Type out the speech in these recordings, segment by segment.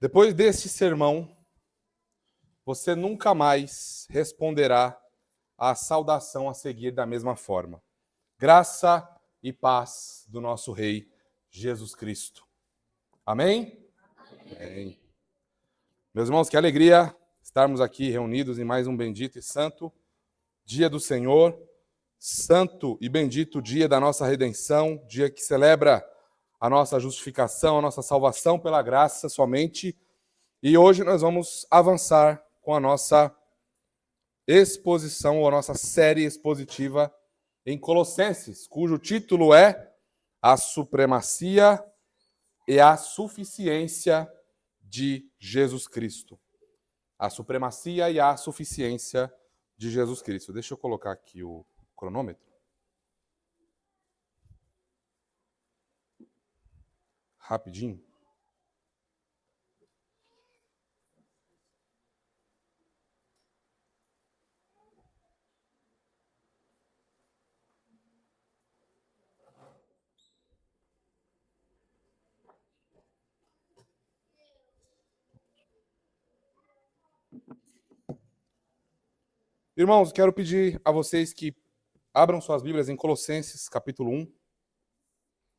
Depois deste sermão, você nunca mais responderá à saudação a seguir da mesma forma. Graça e paz do nosso Rei Jesus Cristo. Amém? Amém. Meus irmãos, que alegria estarmos aqui reunidos em mais um bendito e santo dia do Senhor, santo e bendito dia da nossa redenção, dia que celebra a nossa justificação, a nossa salvação pela graça somente. E hoje nós vamos avançar com a nossa exposição, ou a nossa série expositiva em Colossenses, cujo título é A Supremacia e a Suficiência de Jesus Cristo. A supremacia e a suficiência de Jesus Cristo. Deixa eu colocar aqui o cronômetro. Rapidinho. Irmãos, quero pedir a vocês que abram suas Bíblias em Colossenses, capítulo 1.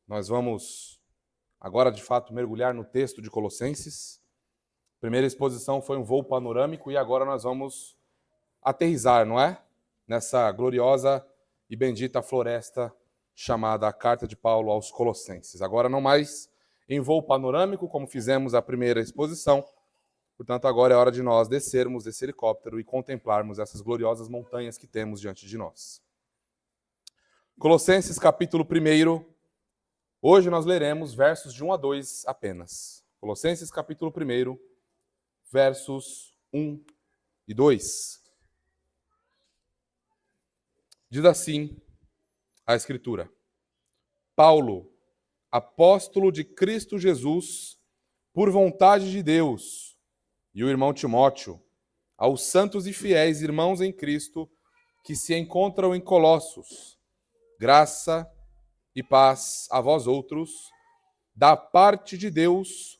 Nós vamos agora, de fato, mergulhar no texto de Colossenses. A primeira exposição foi um voo panorâmico e agora nós vamos aterrissar, não é? Nessa gloriosa e bendita floresta chamada a Carta de Paulo aos Colossenses. Agora não mais em voo panorâmico, como fizemos a primeira exposição. Portanto, agora é hora de nós descermos desse helicóptero e contemplarmos essas gloriosas montanhas que temos diante de nós. Colossenses, capítulo 1. Hoje nós leremos versos de 1 a 2 apenas. Colossenses, capítulo 1, versos 1 e 2. Diz assim a Escritura: Paulo, apóstolo de Cristo Jesus, por vontade de Deus, e o irmão Timóteo, aos santos e fiéis irmãos em Cristo que se encontram em Colossos, graça e paz a vós outros, da parte de Deus,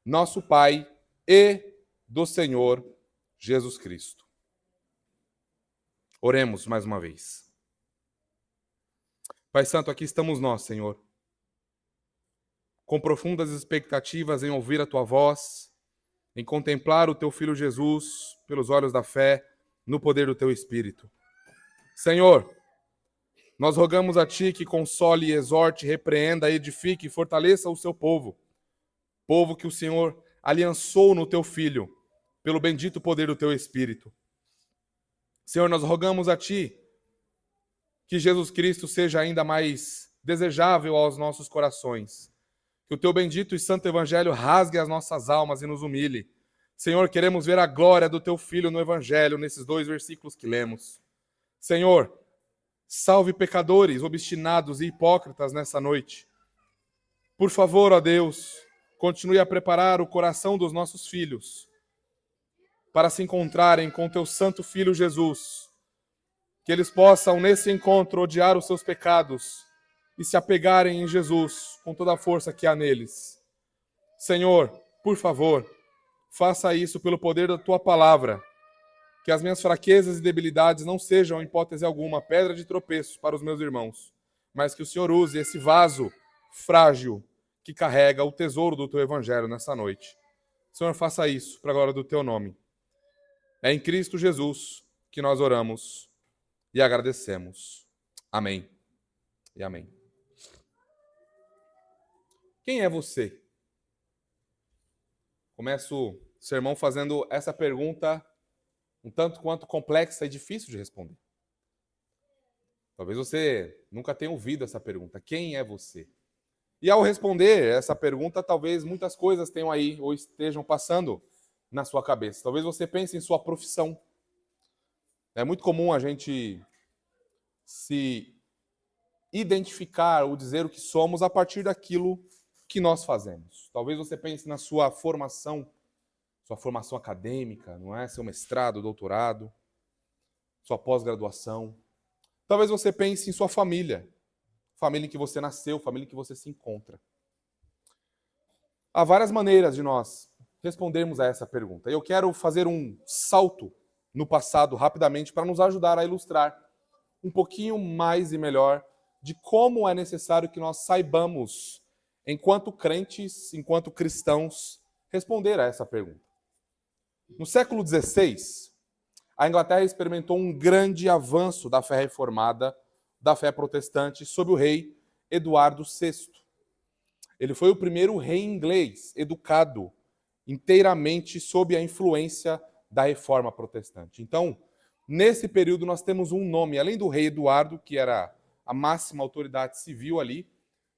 nosso Pai, e do Senhor Jesus Cristo. Oremos mais uma vez. Pai Santo, aqui estamos nós, Senhor, com profundas expectativas em ouvir a Tua voz, em contemplar o Teu Filho Jesus pelos olhos da fé, no poder do Teu Espírito. Senhor, nós rogamos a Ti que console, exorte, repreenda, edifique e fortaleça o Seu povo. Povo que o Senhor aliançou no Teu Filho, pelo bendito poder do Teu Espírito. Senhor, nós rogamos a Ti que Jesus Cristo seja ainda mais desejável aos nossos corações. Que o Teu bendito e santo Evangelho rasgue as nossas almas e nos humilhe. Senhor, queremos ver a glória do Teu Filho no Evangelho, nesses 2 versículos que lemos. Senhor, salve pecadores, obstinados e hipócritas nessa noite. Por favor, ó Deus, continue a preparar o coração dos nossos filhos para se encontrarem com Teu santo Filho Jesus. Que eles possam, nesse encontro, odiar os seus pecados e se apegarem em Jesus com toda a força que há neles. Senhor, por favor, faça isso pelo poder da Tua palavra. Que as minhas fraquezas e debilidades não sejam, em hipótese alguma, pedra de tropeço para os meus irmãos, mas que o Senhor use esse vaso frágil que carrega o tesouro do Teu Evangelho nessa noite. Senhor, faça isso para a glória do Teu nome. É em Cristo Jesus que nós oramos e agradecemos. Amém e amém. Quem é você? Começo o sermão fazendo essa pergunta um tanto quanto complexa e difícil de responder. Talvez você nunca tenha ouvido essa pergunta. Quem é você? E ao responder essa pergunta, talvez muitas coisas tenham aí ou estejam passando na sua cabeça. Talvez você pense em sua profissão. É muito comum a gente se identificar ou dizer o que somos a partir daquilo que nós fazemos. Talvez você pense na sua formação acadêmica, não é? Seu mestrado, doutorado, sua pós-graduação. Talvez você pense em sua família em que você nasceu, família em que você se encontra. Há várias maneiras de nós respondermos a essa pergunta. Eu quero fazer um salto no passado rapidamente para nos ajudar a ilustrar um pouquinho mais e melhor de como é necessário que nós saibamos, enquanto crentes, enquanto cristãos, responder a essa pergunta. No século XVI, a Inglaterra experimentou um grande avanço da fé reformada, da fé protestante, sob o rei Eduardo VI. Ele foi o primeiro rei inglês educado inteiramente sob a influência da reforma protestante. Então, nesse período nós temos um nome, além do rei Eduardo, que era a máxima autoridade civil ali,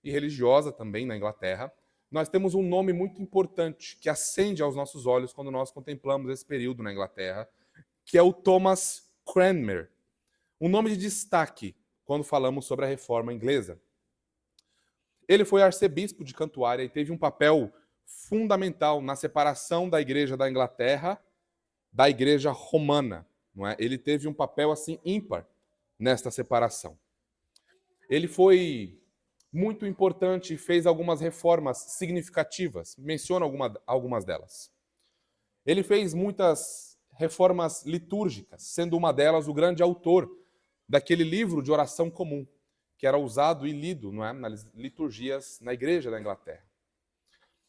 e religiosa também na Inglaterra, nós temos um nome muito importante que acende aos nossos olhos quando nós contemplamos esse período na Inglaterra, que é o Thomas Cranmer. Um nome de destaque quando falamos sobre a reforma inglesa. Ele foi arcebispo de Cantuária e teve um papel fundamental na separação da igreja da Inglaterra da igreja romana. Não é? Ele teve um papel assim ímpar nesta separação. Ele foi muito importante e fez algumas reformas significativas. Menciono algumas delas. Ele fez muitas reformas litúrgicas, sendo uma delas o grande autor daquele livro de oração comum, que era usado e lido, não é, nas liturgias na igreja da Inglaterra.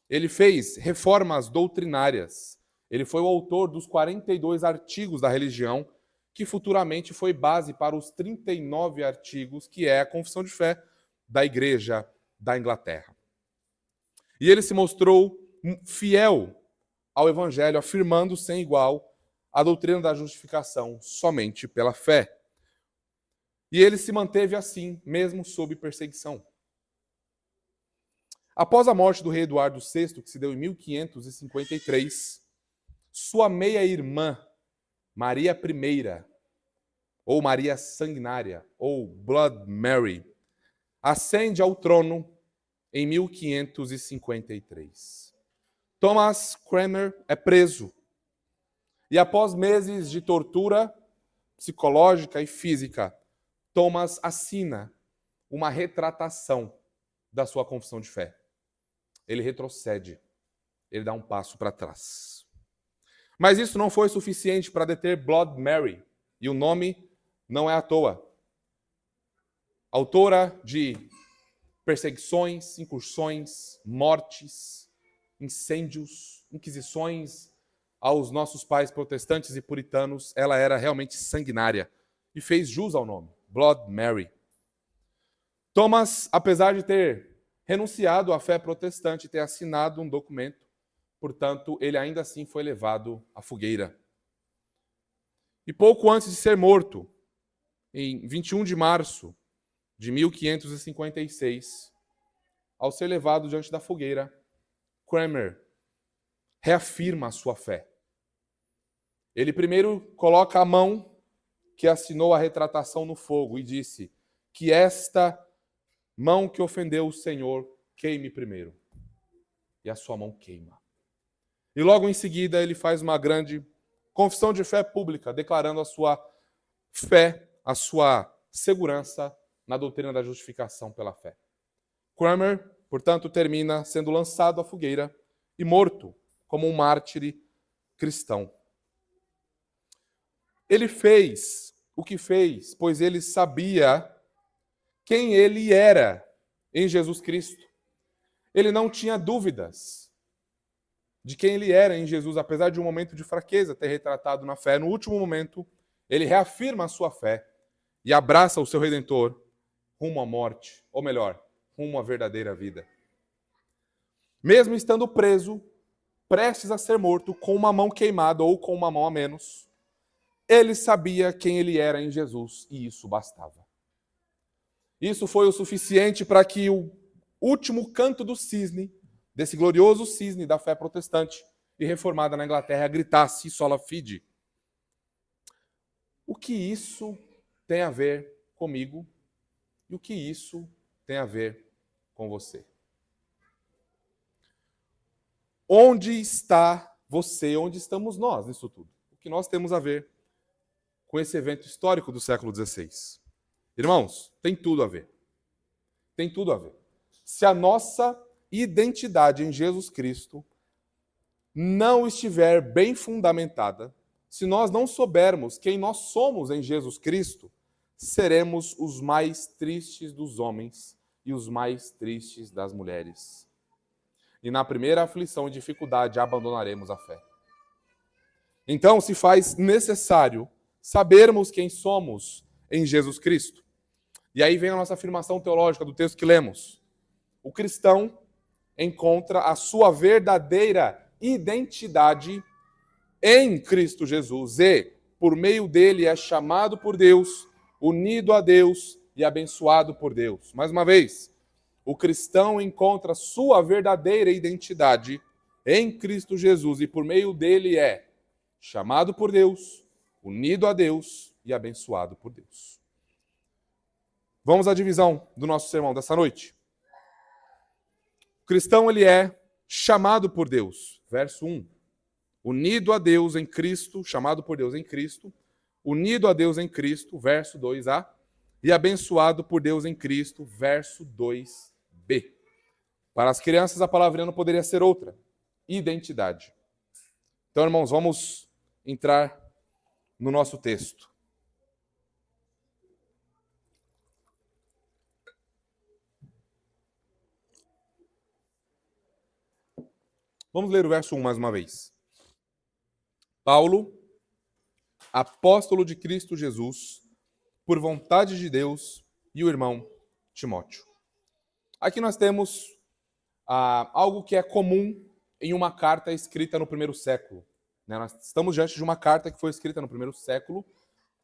Ele fez reformas doutrinárias. Ele foi o autor dos 42 artigos da religião, que futuramente foi base para os 39 artigos, que é a confissão de fé da igreja da Inglaterra. E ele se mostrou fiel ao evangelho, afirmando sem igual a doutrina da justificação somente pela fé. E ele se manteve assim, mesmo sob perseguição. Após a morte do rei Eduardo VI, que se deu em 1553, sua meia-irmã, Maria I, ou Maria Sanguinária, ou Blood Mary, ascende ao trono em 1553. Thomas Cranmer é preso e, após meses de tortura psicológica e física, Thomas assina uma retratação da sua confissão de fé. Ele retrocede, ele dá um passo para trás. Mas isso não foi suficiente para deter Blood Mary, e o nome não é à toa. Autora de perseguições, incursões, mortes, incêndios, inquisições aos nossos pais protestantes e puritanos, ela era realmente sanguinária e fez jus ao nome, Blood Mary. Thomas, apesar de ter renunciado à fé protestante e ter assinado um documento, portanto, ele ainda assim foi levado à fogueira. E pouco antes de ser morto, em 21 de março de 1556, ao ser levado diante da fogueira, Cranmer reafirma a sua fé. Ele primeiro coloca a mão que assinou a retratação no fogo e disse que esta mão que ofendeu o Senhor queime primeiro. E a sua mão queima. E logo em seguida ele faz uma grande confissão de fé pública, declarando a sua fé, a sua segurança na doutrina da justificação pela fé. Cranmer, portanto, termina sendo lançado à fogueira e morto como um mártir cristão. Ele fez o que fez, pois ele sabia quem ele era em Jesus Cristo. Ele não tinha dúvidas de quem ele era em Jesus, apesar de um momento de fraqueza ter retratado na fé. No último momento, ele reafirma a sua fé e abraça o seu Redentor rumo à morte, ou melhor, rumo à verdadeira vida. Mesmo estando preso, prestes a ser morto, com uma mão queimada ou com uma mão a menos, ele sabia quem ele era em Jesus e isso bastava. Isso foi o suficiente para que o último canto do cisne, desse glorioso cisne da fé protestante e reformada na Inglaterra, gritasse sola fide. O que isso tem a ver comigo e o que isso tem a ver com você? Onde está você, onde estamos nós nisso tudo? O que nós temos a ver com esse evento histórico do século XVI? Irmãos, tem tudo a ver. Tem tudo a ver. Se a nossa identidade em Jesus Cristo não estiver bem fundamentada, se nós não soubermos quem nós somos em Jesus Cristo, seremos os mais tristes dos homens e os mais tristes das mulheres. E na primeira aflição e dificuldade abandonaremos a fé. Então se faz necessário sabermos quem somos em Jesus Cristo. E aí vem a nossa afirmação teológica do texto que lemos. O cristão encontra a sua verdadeira identidade em Cristo Jesus e, por meio dele, é chamado por Deus, unido a Deus e abençoado por Deus. Mais uma vez, o cristão encontra sua verdadeira identidade em Cristo Jesus e, por meio dele, é chamado por Deus, unido a Deus e abençoado por Deus. Vamos à divisão do nosso sermão dessa noite. O cristão, ele é chamado por Deus. Verso 1. Unido a Deus em Cristo, chamado por Deus em Cristo. Unido a Deus em Cristo, verso 2a. E abençoado por Deus em Cristo, verso 2b. Para as crianças, a palavrinha não poderia ser outra. Identidade. Então, irmãos, vamos entrar no nosso texto. Vamos ler o verso 1 mais uma vez. Paulo, apóstolo de Cristo Jesus, por vontade de Deus, e o irmão Timóteo. Aqui nós temos algo que é comum em uma carta escrita no primeiro século. Nós estamos diante de uma carta que foi escrita no primeiro século,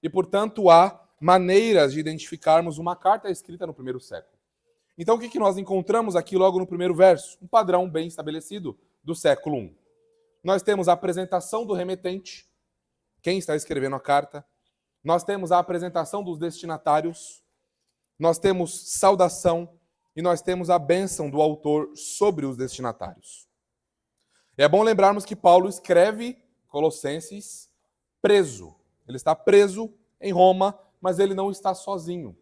e, portanto, há maneiras de identificarmos uma carta escrita no primeiro século. Então, o que nós encontramos aqui logo no primeiro verso? Um padrão bem estabelecido do século I. Nós temos a apresentação do remetente, quem está escrevendo a carta. Nós temos a apresentação dos destinatários. Nós temos saudação e nós temos a bênção do autor sobre os destinatários. É bom lembrarmos que Paulo escreve Colossenses preso. Ele está preso em Roma, mas ele não está sozinho.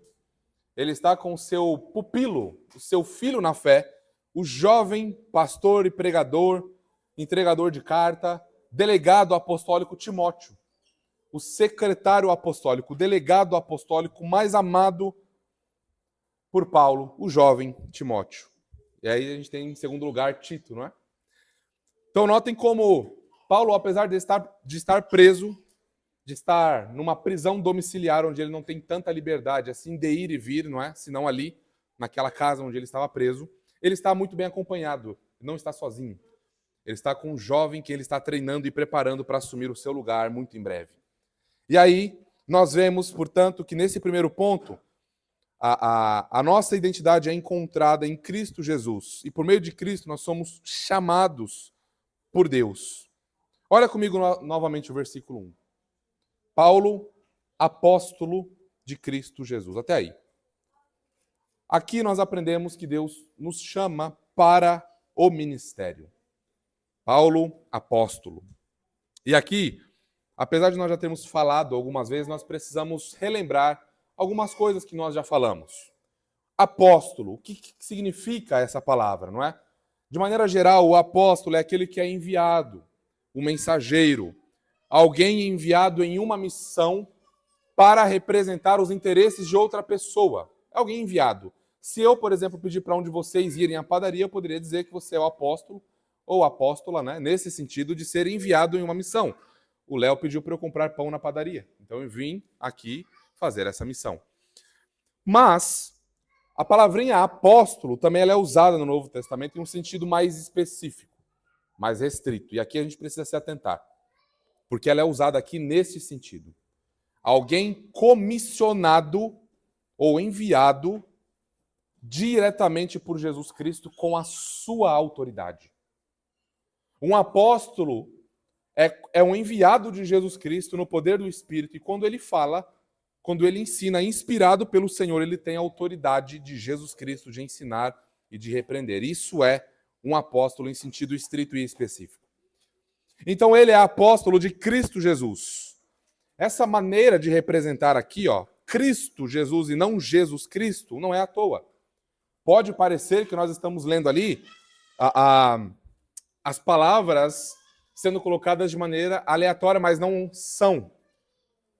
Ele está com o seu pupilo, o seu filho na fé, o jovem pastor e pregador, entregador de carta, delegado apostólico Timóteo, o secretário apostólico, o delegado apostólico mais amado por Paulo, o jovem Timóteo. E aí a gente tem em segundo lugar Tito, não é? Então notem como Paulo, apesar de estar preso, de estar numa prisão domiciliar onde ele não tem tanta liberdade assim de ir e vir, não é? Senão ali, naquela casa onde ele estava preso, ele está muito bem acompanhado, não está sozinho. Ele está com um jovem que ele está treinando e preparando para assumir o seu lugar muito em breve. E aí, nós vemos, portanto, que nesse primeiro ponto, a nossa identidade é encontrada em Cristo Jesus. E por meio de Cristo, nós somos chamados por Deus. Olha comigo novamente o versículo 1. Paulo, apóstolo de Cristo Jesus. Até aí. Aqui nós aprendemos que Deus nos chama para o ministério. Paulo, apóstolo. E aqui, apesar de nós já termos falado algumas vezes, nós precisamos relembrar algumas coisas que nós já falamos. Apóstolo, o que significa essa palavra, não é? De maneira geral, o apóstolo é aquele que é enviado, o mensageiro, alguém enviado em uma missão para representar os interesses de outra pessoa. É alguém enviado. Se eu, por exemplo, pedir para um de vocês irem à padaria, eu poderia dizer que você é o apóstolo ou apóstola, né? Nesse sentido de ser enviado em uma missão. O Léo pediu para eu comprar pão na padaria. Então eu vim aqui fazer essa missão. Mas a palavrinha apóstolo também ela é usada no Novo Testamento em um sentido mais específico, mais restrito. E aqui a gente precisa se atentar, porque ela é usada aqui nesse sentido. Alguém comissionado ou enviado diretamente por Jesus Cristo com a sua autoridade. Um apóstolo é um enviado de Jesus Cristo no poder do Espírito, e quando ele fala, quando ele ensina, inspirado pelo Senhor, ele tem a autoridade de Jesus Cristo de ensinar e de repreender. Isso é um apóstolo em sentido estrito e específico. Então ele é apóstolo de Cristo Jesus. Essa maneira de representar aqui, Cristo Jesus e não Jesus Cristo, não é à toa. Pode parecer que nós estamos lendo ali as palavras sendo colocadas de maneira aleatória, mas não são.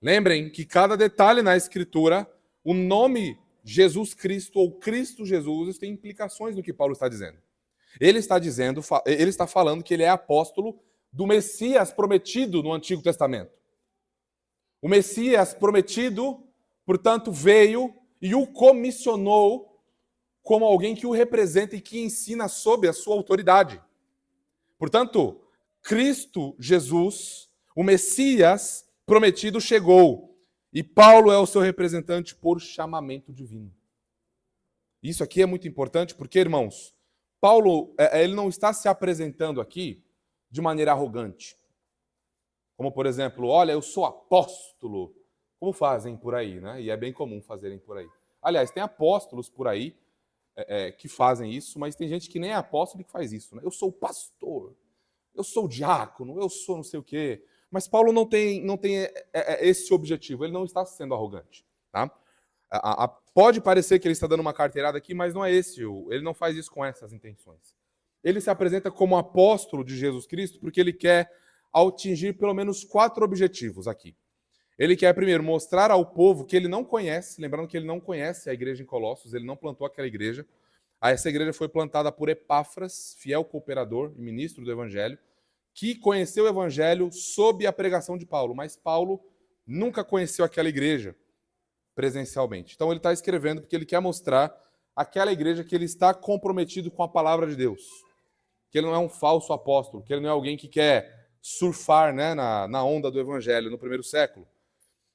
Lembrem que cada detalhe na Escritura, o nome Jesus Cristo ou Cristo Jesus, tem implicações no que Paulo está dizendo. Ele está falando que ele é apóstolo do Messias prometido no Antigo Testamento. O Messias prometido, portanto, veio e o comissionou como alguém que o representa e que ensina sob a sua autoridade. Portanto, Cristo Jesus, o Messias prometido, chegou. E Paulo é o seu representante por chamamento divino. Isso aqui é muito importante porque, irmãos, Paulo ele não está se apresentando aqui de maneira arrogante. Como, por exemplo, olha, eu sou apóstolo. Como fazem por aí, né? E é bem comum fazerem por aí. Aliás, tem apóstolos por aí que fazem isso, mas tem gente que nem é apóstolo e que faz isso, né? Eu sou pastor, eu sou diácono, eu sou não sei o quê. Mas Paulo não tem esse objetivo, ele não está sendo arrogante. Tá? Pode parecer que ele está dando uma carteirada aqui, mas não é esse, ele não faz isso com essas intenções. Ele se apresenta como apóstolo de Jesus Cristo porque ele quer atingir pelo menos 4 objetivos aqui. Ele quer, primeiro, mostrar ao povo que ele não conhece, lembrando que ele não conhece a igreja em Colossos, ele não plantou aquela igreja. Essa igreja foi plantada por Epáfras, fiel cooperador e ministro do Evangelho, que conheceu o Evangelho sob a pregação de Paulo, mas Paulo nunca conheceu aquela igreja presencialmente. Então ele está escrevendo porque ele quer mostrar àquela igreja que ele está comprometido com a palavra de Deus, que ele não é um falso apóstolo, que ele não é alguém que quer surfar, né, na onda do Evangelho no primeiro século.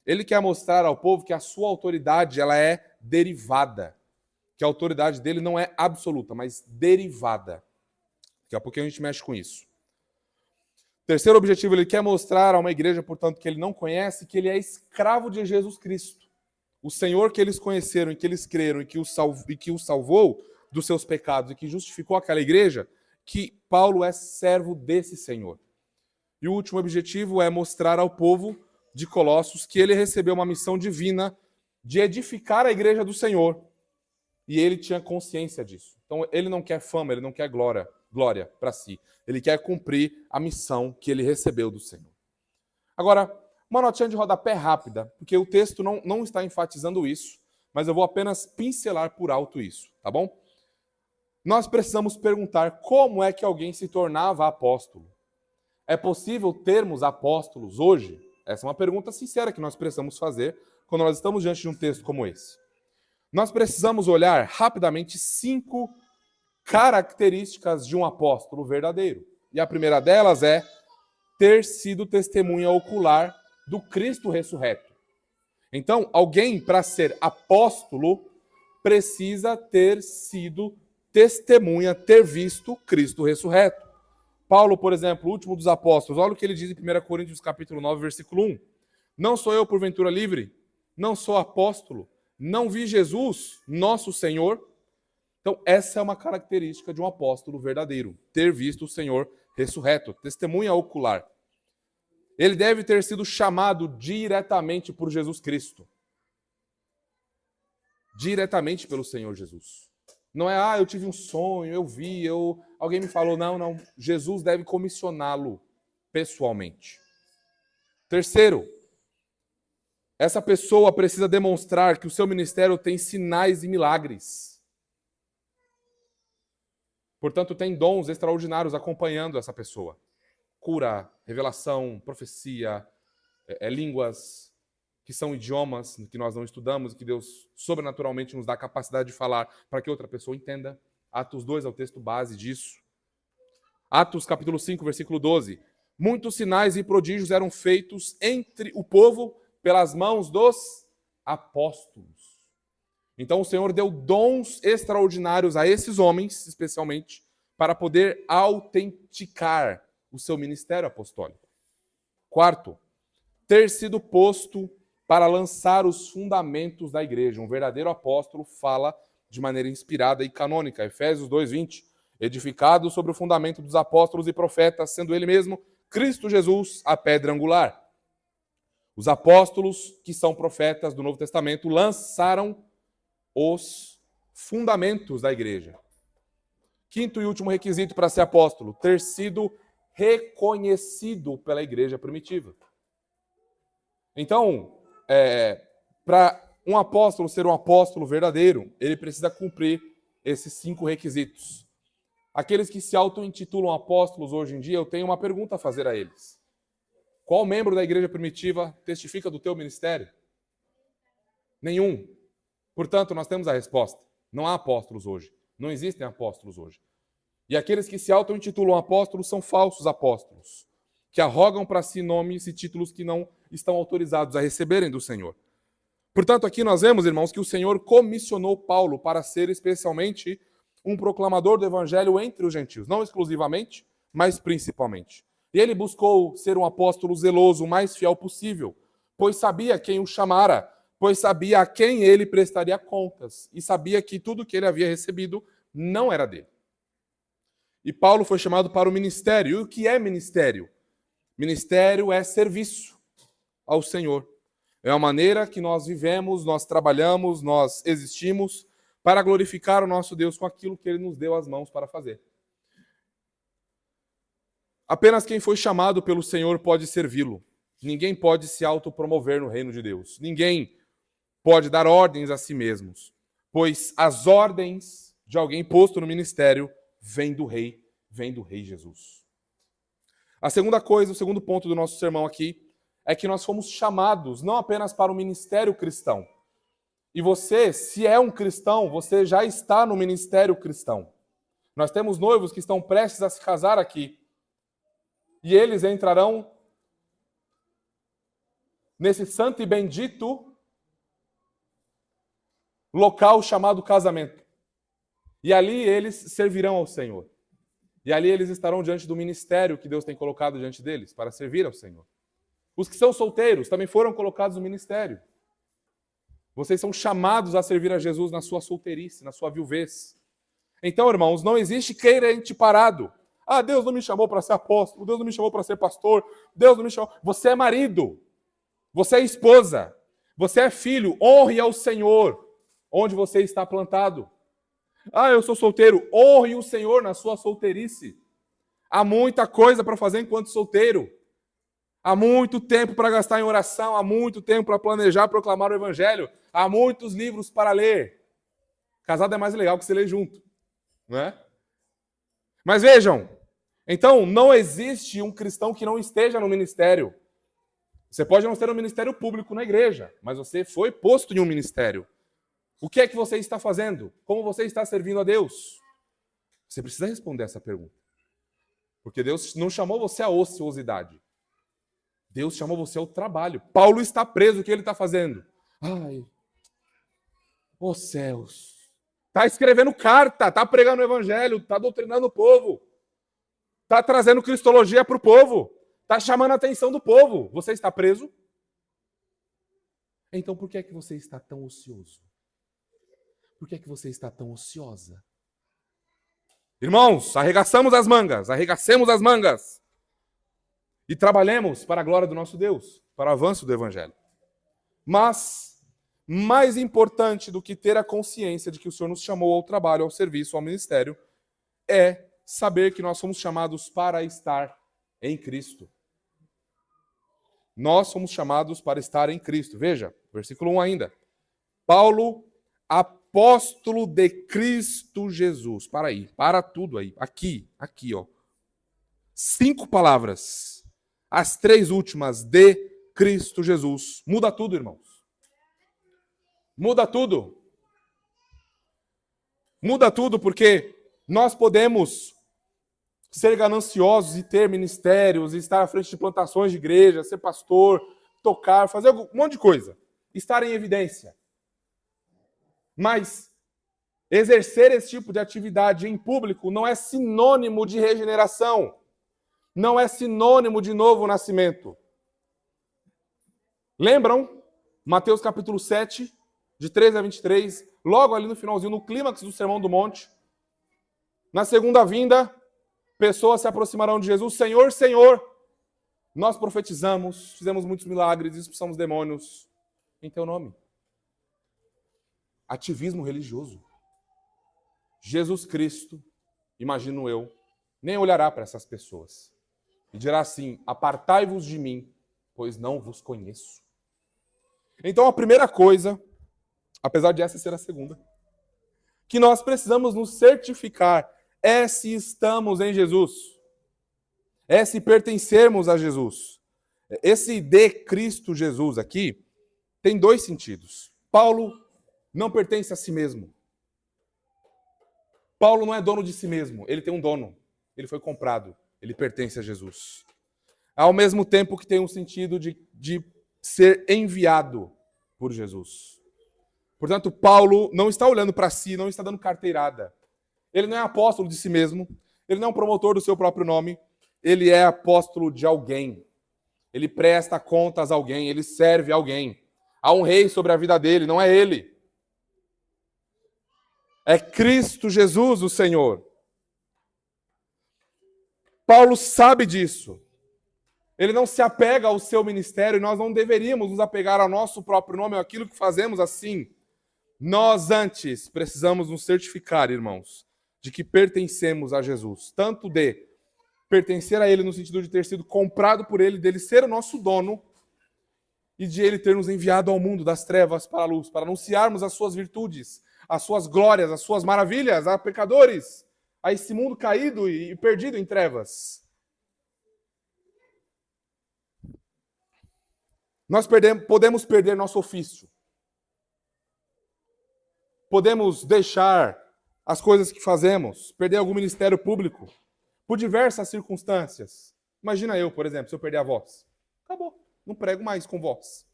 Ele quer mostrar ao povo que a sua autoridade ela é derivada, que a autoridade dele não é absoluta, mas derivada. Daqui a pouco a gente mexe com isso. Terceiro objetivo, ele quer mostrar a uma igreja, portanto, que ele não conhece, que ele é escravo de Jesus Cristo. O Senhor que eles conheceram e que eles creram e que o salvou dos seus pecados e que justificou aquela igreja, que Paulo é servo desse Senhor. E o último objetivo é mostrar ao povo de Colossos que ele recebeu uma missão divina de edificar a igreja do Senhor. E ele tinha consciência disso. Então ele não quer fama, ele não quer glória para si. Ele quer cumprir a missão que ele recebeu do Senhor. Agora, uma notinha de rodapé rápida, porque o texto não está enfatizando isso, mas eu vou apenas pincelar por alto isso, tá bom? Nós precisamos perguntar como é que alguém se tornava apóstolo. É possível termos apóstolos hoje? Essa é uma pergunta sincera que nós precisamos fazer quando nós estamos diante de um texto como esse. Nós precisamos olhar rapidamente 5 características de um apóstolo verdadeiro. E a primeira delas é ter sido testemunha ocular do Cristo ressurreto. Então, alguém, para ser apóstolo, precisa ter sido testemunha, ter visto Cristo ressurreto. Paulo, por exemplo, o último dos apóstolos, olha o que ele diz em 1 Coríntios capítulo 9, versículo 1. Não sou eu porventura livre? Não sou apóstolo? Não vi Jesus, nosso Senhor? Então, essa é uma característica de um apóstolo verdadeiro, ter visto o Senhor ressurreto, testemunha ocular. Ele deve ter sido chamado diretamente por Jesus Cristo. Diretamente pelo Senhor Jesus. Não é, eu tive um sonho, eu vi, alguém me falou. Não. Jesus deve comissioná-lo pessoalmente. Terceiro, essa pessoa precisa demonstrar que o seu ministério tem sinais e milagres. Portanto, tem dons extraordinários acompanhando essa pessoa. Cura, revelação, profecia, línguas, que são idiomas que nós não estudamos e que Deus sobrenaturalmente nos dá a capacidade de falar para que outra pessoa entenda. Atos 2 é o texto base disso. Atos capítulo 5, versículo 12. Muitos sinais e prodígios eram feitos entre o povo pelas mãos dos apóstolos. Então o Senhor deu dons extraordinários a esses homens, especialmente, para poder autenticar o seu ministério apostólico. Quarto, ter sido posto para lançar os fundamentos da igreja. Um verdadeiro apóstolo fala de maneira inspirada e canônica. Efésios 2:20. Edificado sobre o fundamento dos apóstolos e profetas, sendo ele mesmo Cristo Jesus a pedra angular. Os apóstolos, que são profetas do Novo Testamento, lançaram os fundamentos da igreja. Quinto e último requisito para ser apóstolo, ter sido reconhecido pela igreja primitiva. Então, para um apóstolo ser um apóstolo verdadeiro, ele precisa cumprir esses 5 requisitos. Aqueles que se auto-intitulam apóstolos hoje em dia, eu tenho uma pergunta a fazer a eles. Qual membro da igreja primitiva testifica do teu ministério? Nenhum. Portanto, nós temos a resposta. Não há apóstolos hoje. Não existem apóstolos hoje. E aqueles que se auto-intitulam apóstolos são falsos apóstolos, que arrogam para si nomes e títulos que não estão autorizados a receberem do Senhor. Portanto, aqui nós vemos, irmãos, que o Senhor comissionou Paulo para ser especialmente um proclamador do evangelho entre os gentios. Não exclusivamente, mas principalmente. E ele buscou ser um apóstolo zeloso, o mais fiel possível, pois sabia quem o chamara, pois sabia a quem ele prestaria contas, e sabia que tudo que ele havia recebido não era dele. E Paulo foi chamado para o ministério. E o que é ministério? Ministério é serviço ao Senhor. É a maneira que nós vivemos, nós trabalhamos, nós existimos para glorificar o nosso Deus com aquilo que Ele nos deu as mãos para fazer. Apenas quem foi chamado pelo Senhor pode servi-lo. Ninguém pode se autopromover no reino de Deus. Ninguém pode dar ordens a si mesmos, pois as ordens de alguém posto no ministério vem do Rei Jesus. A segunda coisa, o segundo ponto do nosso sermão aqui, é que nós fomos chamados não apenas para o ministério cristão. E você, se é um cristão, você já está no ministério cristão. Nós temos noivos que estão prestes a se casar aqui. E eles entrarão nesse santo e bendito local chamado casamento. E ali eles servirão ao Senhor. E ali eles estarão diante do ministério que Deus tem colocado diante deles, para servir ao Senhor. Os que são solteiros também foram colocados no ministério. Vocês são chamados a servir a Jesus na sua solteirice, na sua viuvez. Então, irmãos, não existe crente parado. Ah, Deus não me chamou para ser apóstolo, Deus não me chamou para ser pastor, Deus não me chamou. Você é marido, você é esposa, você é filho, honre ao Senhor onde você está plantado. Ah, eu sou solteiro, honre o Senhor na sua solteirice. Há muita coisa para fazer enquanto solteiro. Há muito tempo para gastar em oração, há muito tempo para planejar, proclamar o evangelho, há muitos livros para ler. Casado é mais legal que você ler junto, não é? Mas vejam, então não existe um cristão que não esteja no ministério. Você pode não ter um ministério público na igreja, mas você foi posto em um ministério. O que é que você está fazendo? Como você está servindo a Deus? Você precisa responder essa pergunta. Porque Deus não chamou você à ociosidade. Deus chamou você ao trabalho. Paulo está preso, o que ele está fazendo? Ai, os céus. Está escrevendo carta, está pregando o evangelho, está doutrinando o povo. Está trazendo cristologia para o povo. Está chamando a atenção do povo. Você está preso? Então por que é que você está tão ocioso? Por que é que você está tão ociosa? Irmãos, arregacemos as mangas e trabalhemos para a glória do nosso Deus, para o avanço do evangelho. Mas, mais importante do que ter a consciência de que o Senhor nos chamou ao trabalho, ao serviço, ao ministério, é saber que nós somos chamados para estar em Cristo. Nós somos chamados para estar em Cristo. Veja, versículo 1 ainda. Paulo, apóstolo de Cristo Jesus. Para tudo aí. Aqui, ó. 5 palavras. As 3 últimas, de Cristo Jesus. Muda tudo, irmãos. Muda tudo. Muda tudo porque nós podemos ser gananciosos e ter ministérios, e estar à frente de plantações de igreja, ser pastor, tocar, fazer um monte de coisa. Estar em evidência. Mas exercer esse tipo de atividade em público não é sinônimo de regeneração. Não é sinônimo de novo nascimento. Lembram? Mateus capítulo 7, de 13 a 23, logo ali no finalzinho, no clímax do Sermão do Monte. Na segunda vinda, pessoas se aproximarão de Jesus. Senhor, Senhor, nós profetizamos, fizemos muitos milagres, expulsamos demônios em teu nome. Ativismo religioso. Jesus Cristo, imagino eu, nem olhará para essas pessoas. e dirá assim: apartai-vos de mim, pois não vos conheço. Então a primeira coisa, apesar de essa ser a segunda, que nós precisamos nos certificar é se estamos em Jesus, é se pertencermos a Jesus. Esse de Cristo Jesus aqui tem dois sentidos. Paulo não pertence a si mesmo. Paulo não é dono de si mesmo, ele tem um dono, ele foi comprado, ele pertence a Jesus. Ao mesmo tempo que tem um sentido de ser enviado por Jesus. Portanto, Paulo não está olhando para si, não está dando carteirada. Ele não é apóstolo de si mesmo, ele não é um promotor do seu próprio nome, ele é apóstolo de alguém. Ele presta contas a alguém, ele serve a alguém. Há um rei sobre a vida dele, não é ele. É Cristo Jesus, o Senhor. Paulo sabe disso. Ele não se apega ao seu ministério e nós não deveríamos nos apegar ao nosso próprio nome, aquilo que fazemos assim. Nós antes precisamos nos certificar, irmãos, de que pertencemos a Jesus. Tanto de pertencer a Ele no sentido de ter sido comprado por Ele, dele ser o nosso dono, e de Ele ter nos enviado ao mundo das trevas para a luz, para anunciarmos as suas virtudes, as suas glórias, as suas maravilhas a pecadores, a esse mundo caído e perdido em trevas. Nós podemos perder nosso ofício. Podemos deixar as coisas que fazemos, perder algum ministério público, por diversas circunstâncias. Imagina eu, por exemplo, se eu perder a voz. Acabou, não prego mais com voz.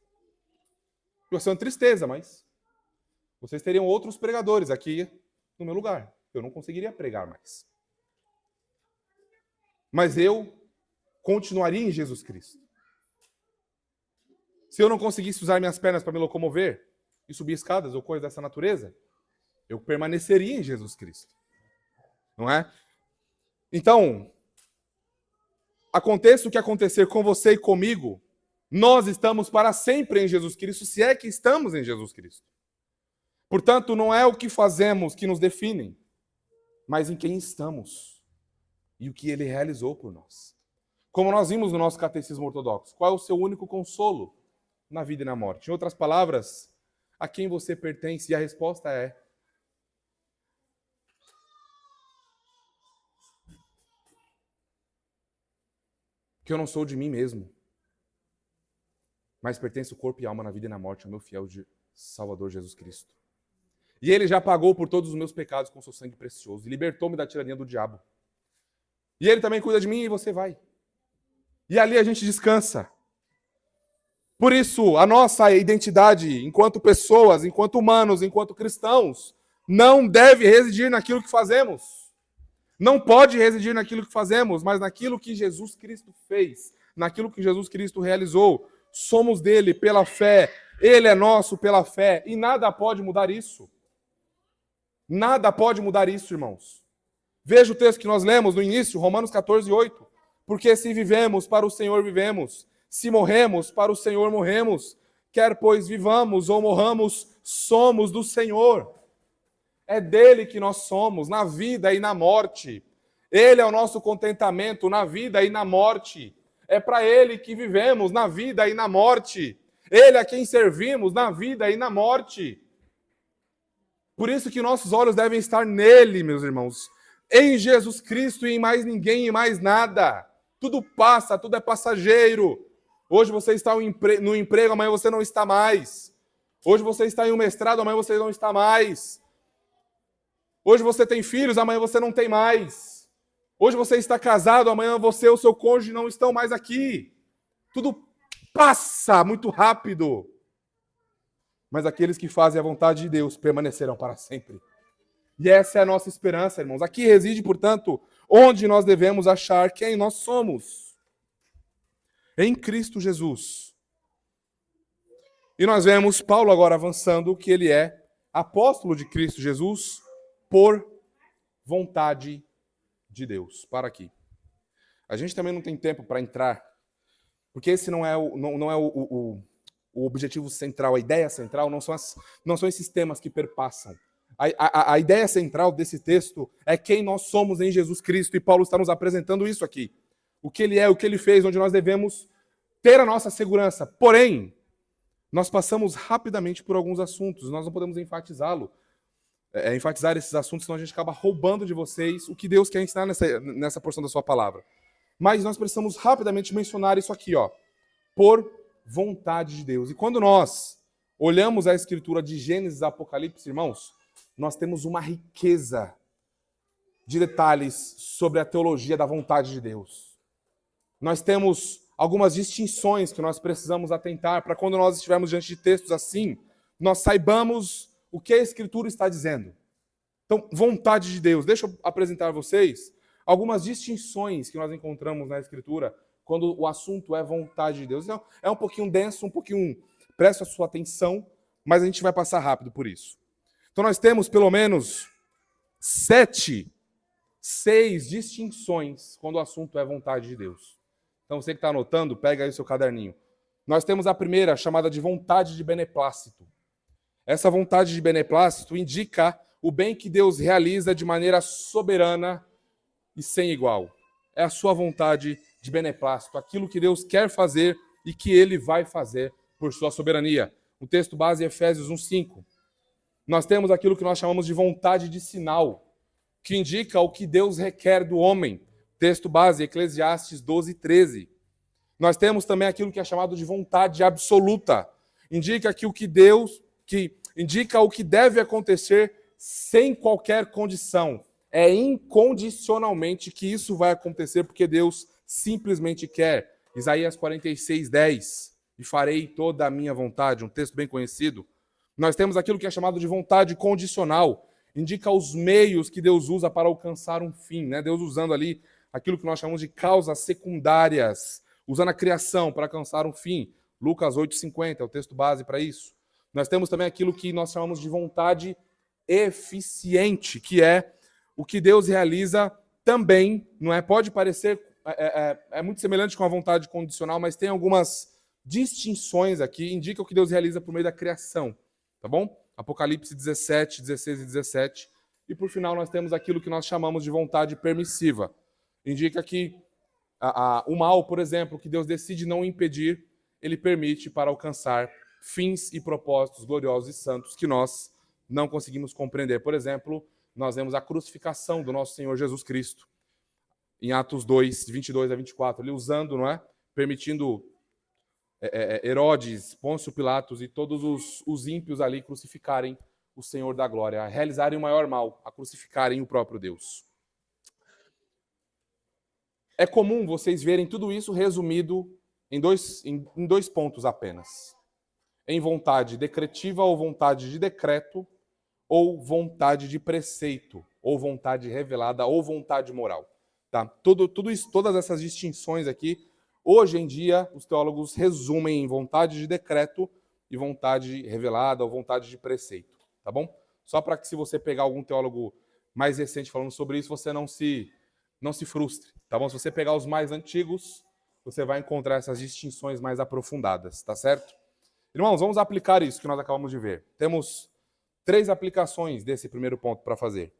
Vai ser uma tristeza, mas vocês teriam outros pregadores aqui no meu lugar. Eu não conseguiria pregar mais. Mas eu continuaria em Jesus Cristo. Se eu não conseguisse usar minhas pernas para me locomover e subir escadas ou coisas dessa natureza, eu permaneceria em Jesus Cristo. Não é? Então, aconteça o que acontecer com você e comigo, nós estamos para sempre em Jesus Cristo, se é que estamos em Jesus Cristo. Portanto, não é o que fazemos que nos definem, mas em quem estamos e o que Ele realizou por nós. Como nós vimos no nosso catecismo ortodoxo, qual é o seu único consolo na vida e na morte? Em outras palavras, a quem você pertence? E a resposta é: que eu não sou de mim mesmo, mas pertenço corpo e alma na vida e na morte ao meu fiel Salvador Jesus Cristo. E Ele já pagou por todos os meus pecados com seu sangue precioso e libertou-me da tirania do diabo. E Ele também cuida de mim e você vai. E ali a gente descansa. Por isso, a nossa identidade enquanto pessoas, enquanto humanos, enquanto cristãos, não deve residir naquilo que fazemos. Não pode residir naquilo que fazemos, mas naquilo que Jesus Cristo fez, naquilo que Jesus Cristo realizou. Somos dele pela fé, ele é nosso pela fé, e nada pode mudar isso. Nada pode mudar isso, irmãos. Veja o texto que nós lemos no início, Romanos 14:8. Porque se vivemos, para o Senhor vivemos. Se morremos, para o Senhor morremos. Quer pois vivamos ou morramos, somos do Senhor. É dele que nós somos, na vida e na morte. Ele é o nosso contentamento na vida e na morte. É para ele que vivemos na vida e na morte. Ele a quem servimos na vida e na morte. Por isso que nossos olhos devem estar nele, meus irmãos. Em Jesus Cristo e em mais ninguém e mais nada. Tudo passa, tudo é passageiro. Hoje você está no emprego, amanhã você não está mais. Hoje você está em um mestrado, amanhã você não está mais. Hoje você tem filhos, amanhã você não tem mais. Hoje você está casado, amanhã você e o seu cônjuge não estão mais aqui. Tudo passa muito rápido. Mas aqueles que fazem a vontade de Deus permanecerão para sempre. E essa é a nossa esperança, irmãos. Aqui reside, portanto, onde nós devemos achar quem nós somos. Em Cristo Jesus. E nós vemos Paulo agora avançando que ele é apóstolo de Cristo Jesus por vontade de Deus. Para aqui. A gente também não tem tempo para entrar, porque esse não é o objetivo central, a ideia central, não são esses temas que perpassam. A ideia central desse texto é quem nós somos em Jesus Cristo, e Paulo está nos apresentando isso aqui. o que ele é, o que ele fez, onde nós devemos ter a nossa segurança. Porém, nós passamos rapidamente por alguns assuntos, nós não podemos enfatizar esses assuntos, senão a gente acaba roubando de vocês o que Deus quer ensinar nessa porção da sua palavra. Mas nós precisamos rapidamente mencionar isso aqui, ó, por vontade de Deus. E quando nós olhamos a escritura de Gênesis e Apocalipse, irmãos, nós temos uma riqueza de detalhes sobre a teologia da vontade de Deus. Nós temos algumas distinções que nós precisamos atentar para quando nós estivermos diante de textos assim, nós saibamos o que a escritura está dizendo. Então, vontade de Deus. Deixa eu apresentar a vocês algumas distinções que nós encontramos na escritura quando o assunto é vontade de Deus. Então, é um pouquinho denso, preste a sua atenção, mas a gente vai passar rápido por isso. Então nós temos pelo menos 6 distinções quando o assunto é vontade de Deus. Então você que está anotando, pega aí o seu caderninho. Nós temos a primeira, chamada de vontade de beneplácito. Essa vontade de beneplácito indica o bem que Deus realiza de maneira soberana e sem igual. É a sua vontade de beneplácito, aquilo que Deus quer fazer e que Ele vai fazer por sua soberania. O texto base é Efésios 1:5. Nós temos aquilo que nós chamamos de vontade de sinal, que indica o que Deus requer do homem. Texto base, Eclesiastes 12:13. Nós temos também aquilo que é chamado de vontade absoluta. Indica o que deve acontecer sem qualquer condição. É incondicionalmente que isso vai acontecer porque Deus simplesmente quer. Isaías 46:10. E farei toda a minha vontade, um texto bem conhecido. Nós temos aquilo que é chamado de vontade condicional. Indica os meios que Deus usa para alcançar um fim, né? Deus usando ali aquilo que nós chamamos de causas secundárias, usando a criação para alcançar um fim. Lucas 8:50 é o texto base para isso. Nós temos também aquilo que nós chamamos de vontade eficiente, que é o que Deus realiza também, não é? Pode parecer, é muito semelhante com a vontade condicional, mas tem algumas distinções aqui, indica o que Deus realiza por meio da criação, tá bom? Apocalipse 17, 16 e 17. E por final nós temos aquilo que nós chamamos de vontade permissiva. Indica que o mal, por exemplo, que Deus decide não impedir, Ele permite para alcançar fins e propósitos gloriosos e santos que nós não conseguimos compreender. Por exemplo, nós vemos a crucificação do nosso Senhor Jesus Cristo, em Atos 2, 22 a 24, ele usando, não é? Permitindo Herodes, Pôncio Pilatos e todos os ímpios ali crucificarem o Senhor da glória, a realizarem o maior mal, a crucificarem o próprio Deus. É comum vocês verem tudo isso resumido em dois pontos apenas. Em vontade decretiva ou vontade de decreto, ou vontade de preceito, ou vontade revelada, ou vontade moral. Tá? Tudo isso, todas essas distinções aqui, hoje em dia, os teólogos resumem em vontade de decreto e vontade revelada ou vontade de preceito, tá bom? Só para que se você pegar algum teólogo mais recente falando sobre isso, você não se frustre, tá bom? Se você pegar os mais antigos, você vai encontrar essas distinções mais aprofundadas, tá certo? Irmãos, vamos aplicar isso que nós acabamos de ver. Temos 3 aplicações desse primeiro ponto para fazer.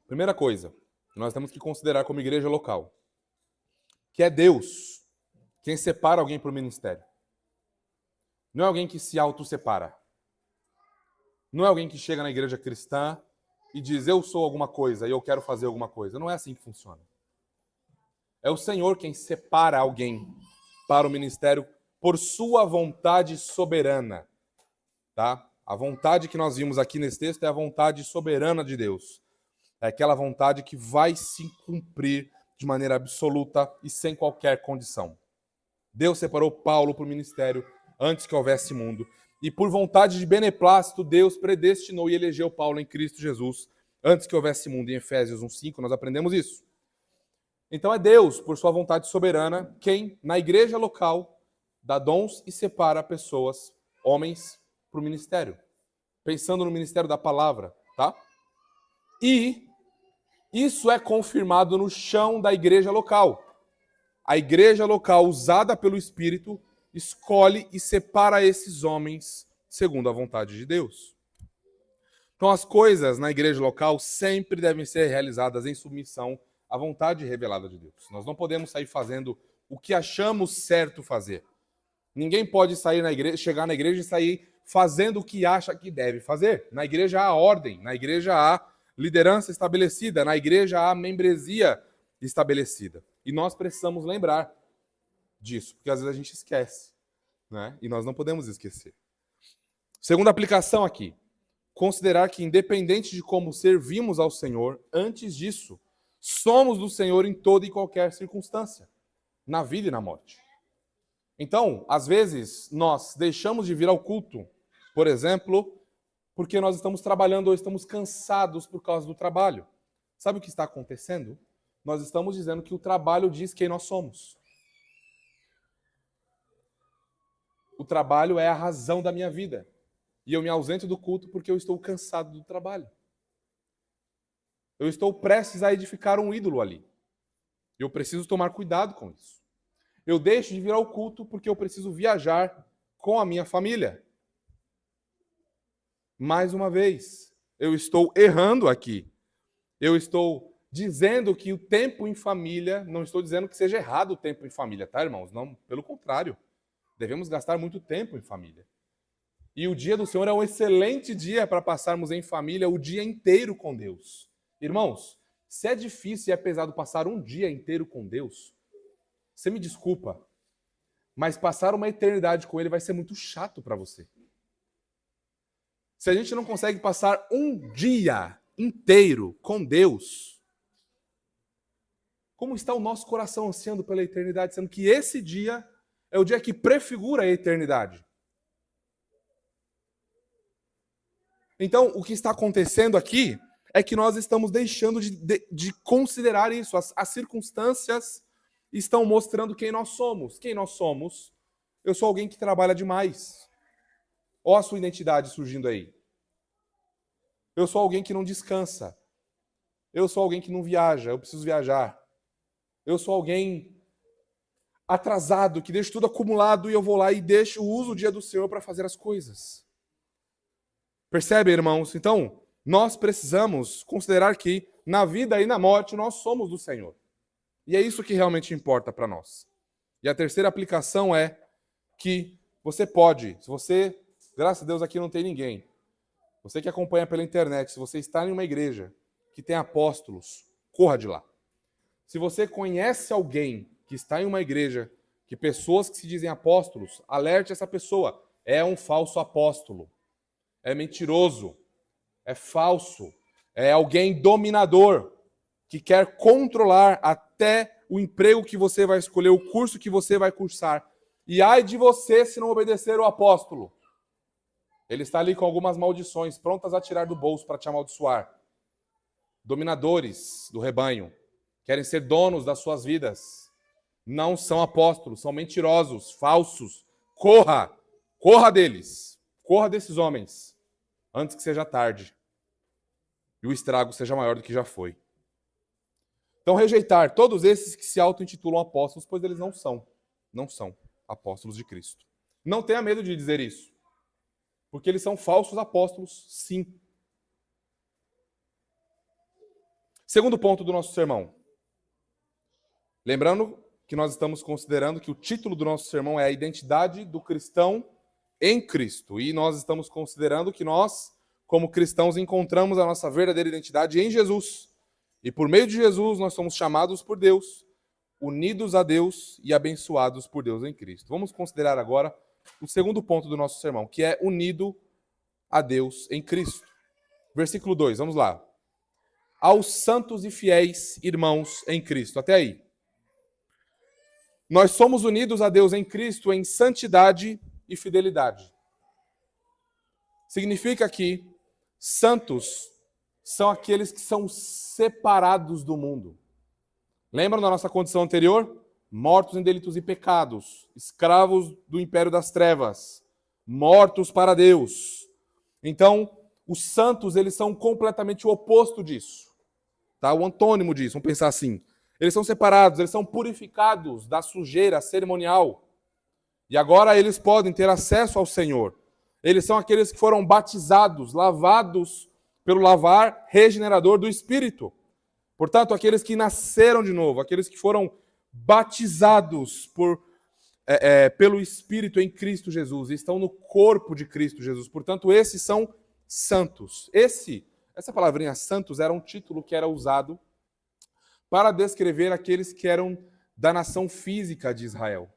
Primeira coisa, nós temos que considerar como igreja local, que é Deus quem separa alguém para o ministério. Não é alguém que se auto-separa. Não é alguém que chega na igreja cristã e diz, eu sou alguma coisa e eu quero fazer alguma coisa. Não é assim que funciona. É o Senhor quem separa alguém para o ministério por sua vontade soberana. Tá? A vontade que nós vimos aqui nesse texto é a vontade soberana de Deus. É aquela vontade que vai se cumprir de maneira absoluta e sem qualquer condição. Deus separou Paulo para o ministério antes que houvesse mundo. E por vontade de beneplácito, Deus predestinou e elegeu Paulo em Cristo Jesus antes que houvesse mundo. Em Efésios 1:5 nós aprendemos isso. Então é Deus, por sua vontade soberana, quem, na igreja local, dá dons e separa pessoas, homens, para o ministério. Pensando no ministério da palavra, tá? E isso é confirmado no chão da igreja local. A igreja local, usada pelo Espírito, escolhe e separa esses homens segundo a vontade de Deus. Então, as coisas na igreja local sempre devem ser realizadas em submissão à vontade revelada de Deus. Nós não podemos sair fazendo o que achamos certo fazer. Ninguém pode sair na igreja, chegar na igreja e sair fazendo o que acha que deve fazer. Na igreja há ordem, na igreja há liderança estabelecida, na igreja há membresia estabelecida. E nós precisamos lembrar disso, porque às vezes a gente esquece, né? E nós não podemos esquecer. Segunda aplicação aqui. Considerar que, independente de como servimos ao Senhor, antes disso, somos do Senhor em toda e qualquer circunstância, na vida e na morte. Então, às vezes, nós deixamos de vir ao culto, por exemplo, porque nós estamos trabalhando ou estamos cansados por causa do trabalho. Sabe o que está acontecendo? Nós estamos dizendo que o trabalho diz quem nós somos. O trabalho é a razão da minha vida. E eu me ausento do culto porque eu estou cansado do trabalho. Eu estou prestes a edificar um ídolo ali. Eu preciso tomar cuidado com isso. Eu deixo de vir ao culto porque eu preciso viajar com a minha família. Mais uma vez, eu estou errando aqui. Eu estou dizendo que o tempo em família, não estou dizendo que seja errado o tempo em família, tá, irmãos? Não, pelo contrário. Devemos gastar muito tempo em família. E o dia do Senhor é um excelente dia para passarmos em família o dia inteiro com Deus. Irmãos, se é difícil e é pesado passar um dia inteiro com Deus, você me desculpa, mas passar uma eternidade com Ele vai ser muito chato para você. Se a gente não consegue passar um dia inteiro com Deus, como está o nosso coração ansiando pela eternidade, sendo que esse dia é o dia que prefigura a eternidade? Então, o que está acontecendo aqui é que nós estamos deixando de considerar isso. As circunstâncias estão mostrando quem nós somos. Quem nós somos? Eu sou alguém que trabalha demais. Olha a sua identidade surgindo aí. Eu sou alguém que não descansa. Eu sou alguém que não viaja. Eu preciso viajar. Eu sou alguém atrasado, que deixa tudo acumulado e eu vou lá e uso o dia do Senhor para fazer as coisas. Percebe, irmãos? Então, nós precisamos considerar que na vida e na morte nós somos do Senhor. E é isso que realmente importa para nós. E a terceira aplicação é que você pode, se você, graças a Deus aqui não tem ninguém, você que acompanha pela internet, se você está em uma igreja que tem apóstolos, corra de lá. Se você conhece alguém que está em uma igreja, que pessoas que se dizem apóstolos, alerte essa pessoa. É um falso apóstolo. É mentiroso, é falso, é alguém dominador que quer controlar até o emprego que você vai escolher, o curso que você vai cursar. E ai de você se não obedecer o apóstolo. Ele está ali com algumas maldições prontas a tirar do bolso para te amaldiçoar. Dominadores do rebanho, querem ser donos das suas vidas. Não são apóstolos, são mentirosos, falsos. Corra deles, corra desses homens. Antes que seja tarde e o estrago seja maior do que já foi. Então, rejeitar todos esses que se auto-intitulam apóstolos, pois eles não são apóstolos de Cristo. Não tenha medo de dizer isso, porque eles são falsos apóstolos, sim. Segundo ponto do nosso sermão. Lembrando que nós estamos considerando que o título do nosso sermão é a identidade do cristão em Cristo. E nós estamos considerando que nós, como cristãos, encontramos a nossa verdadeira identidade em Jesus. E por meio de Jesus, nós somos chamados por Deus, unidos a Deus e abençoados por Deus em Cristo. Vamos considerar agora o segundo ponto do nosso sermão, que é unido a Deus em Cristo. Versículo 2, vamos lá. Aos santos e fiéis irmãos em Cristo. Até aí. Nós somos unidos a Deus em Cristo em santidade e fidelidade. Significa que santos são aqueles que são separados do mundo. Lembram da nossa condição anterior? Mortos em delitos e pecados, escravos do império das trevas, mortos para Deus. Então, os santos, eles são completamente o oposto disso. Tá? O antônimo disso, vamos pensar assim. Eles são separados, eles são purificados da sujeira cerimonial. E agora eles podem ter acesso ao Senhor. Eles são aqueles que foram batizados, lavados pelo lavar regenerador do Espírito. Portanto, aqueles que nasceram de novo, aqueles que foram batizados pelo Espírito em Cristo Jesus, estão no corpo de Cristo Jesus. Portanto, esses são santos. Essa palavrinha santos era um título que era usado para descrever aqueles que eram da nação física de Israel.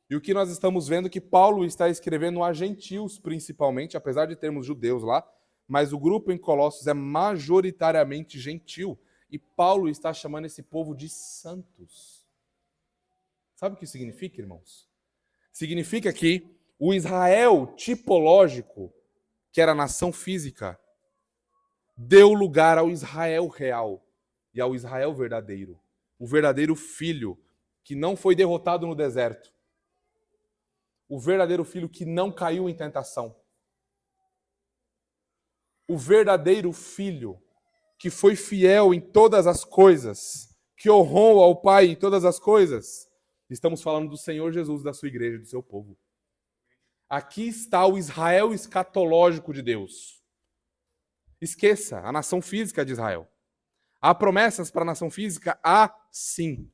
E o que nós estamos vendo é que Paulo está escrevendo a gentios principalmente, apesar de termos judeus lá, mas o grupo em Colossos é majoritariamente gentil. E Paulo está chamando esse povo de santos. Sabe o que significa, irmãos? Significa que o Israel tipológico, que era a nação física, deu lugar ao Israel real e ao Israel verdadeiro. O verdadeiro filho que não foi derrotado no deserto. O verdadeiro filho que não caiu em tentação. O verdadeiro filho que foi fiel em todas as coisas, que honrou ao Pai em todas as coisas. Estamos falando do Senhor Jesus, da sua igreja, do seu povo. Aqui está o Israel escatológico de Deus. Esqueça a nação física de Israel. Há promessas para a nação física? Há sim.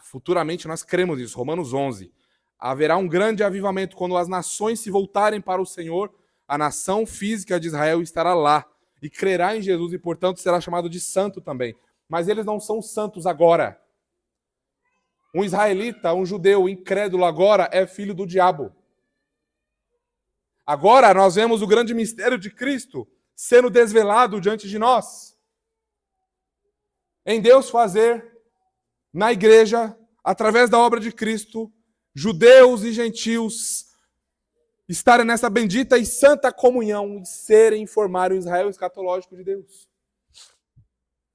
Futuramente nós cremos nisso. Romanos 11. Haverá um grande avivamento quando as nações se voltarem para o Senhor. A nação física de Israel estará lá e crerá em Jesus e, portanto, será chamado de santo também. Mas eles não são santos agora. Um israelita, um judeu incrédulo agora é filho do diabo. Agora nós vemos o grande mistério de Cristo sendo desvelado diante de nós. Em Deus fazer, na igreja, através da obra de Cristo, judeus e gentios estarem nessa bendita e santa comunhão e serem e formarem o Israel escatológico de Deus.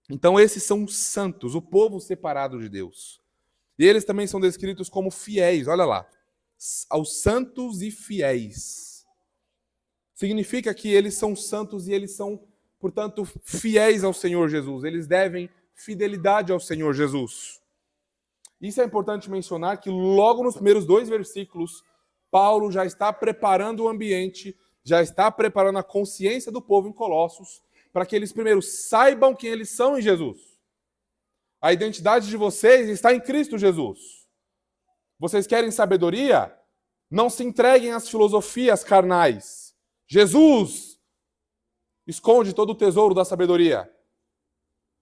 Então esses são santos, o povo separado de Deus. E eles também são descritos como fiéis, olha lá. Aos santos e fiéis. Significa que eles são santos e eles são, portanto, fiéis ao Senhor Jesus. Eles devem fidelidade ao Senhor Jesus. Isso é importante mencionar que logo nos primeiros 2 versículos, Paulo já está preparando o ambiente, já está preparando a consciência do povo em Colossos, para que eles primeiro saibam quem eles são em Jesus. A identidade de vocês está em Cristo Jesus. Vocês querem sabedoria? Não se entreguem às filosofias carnais. Jesus esconde todo o tesouro da sabedoria.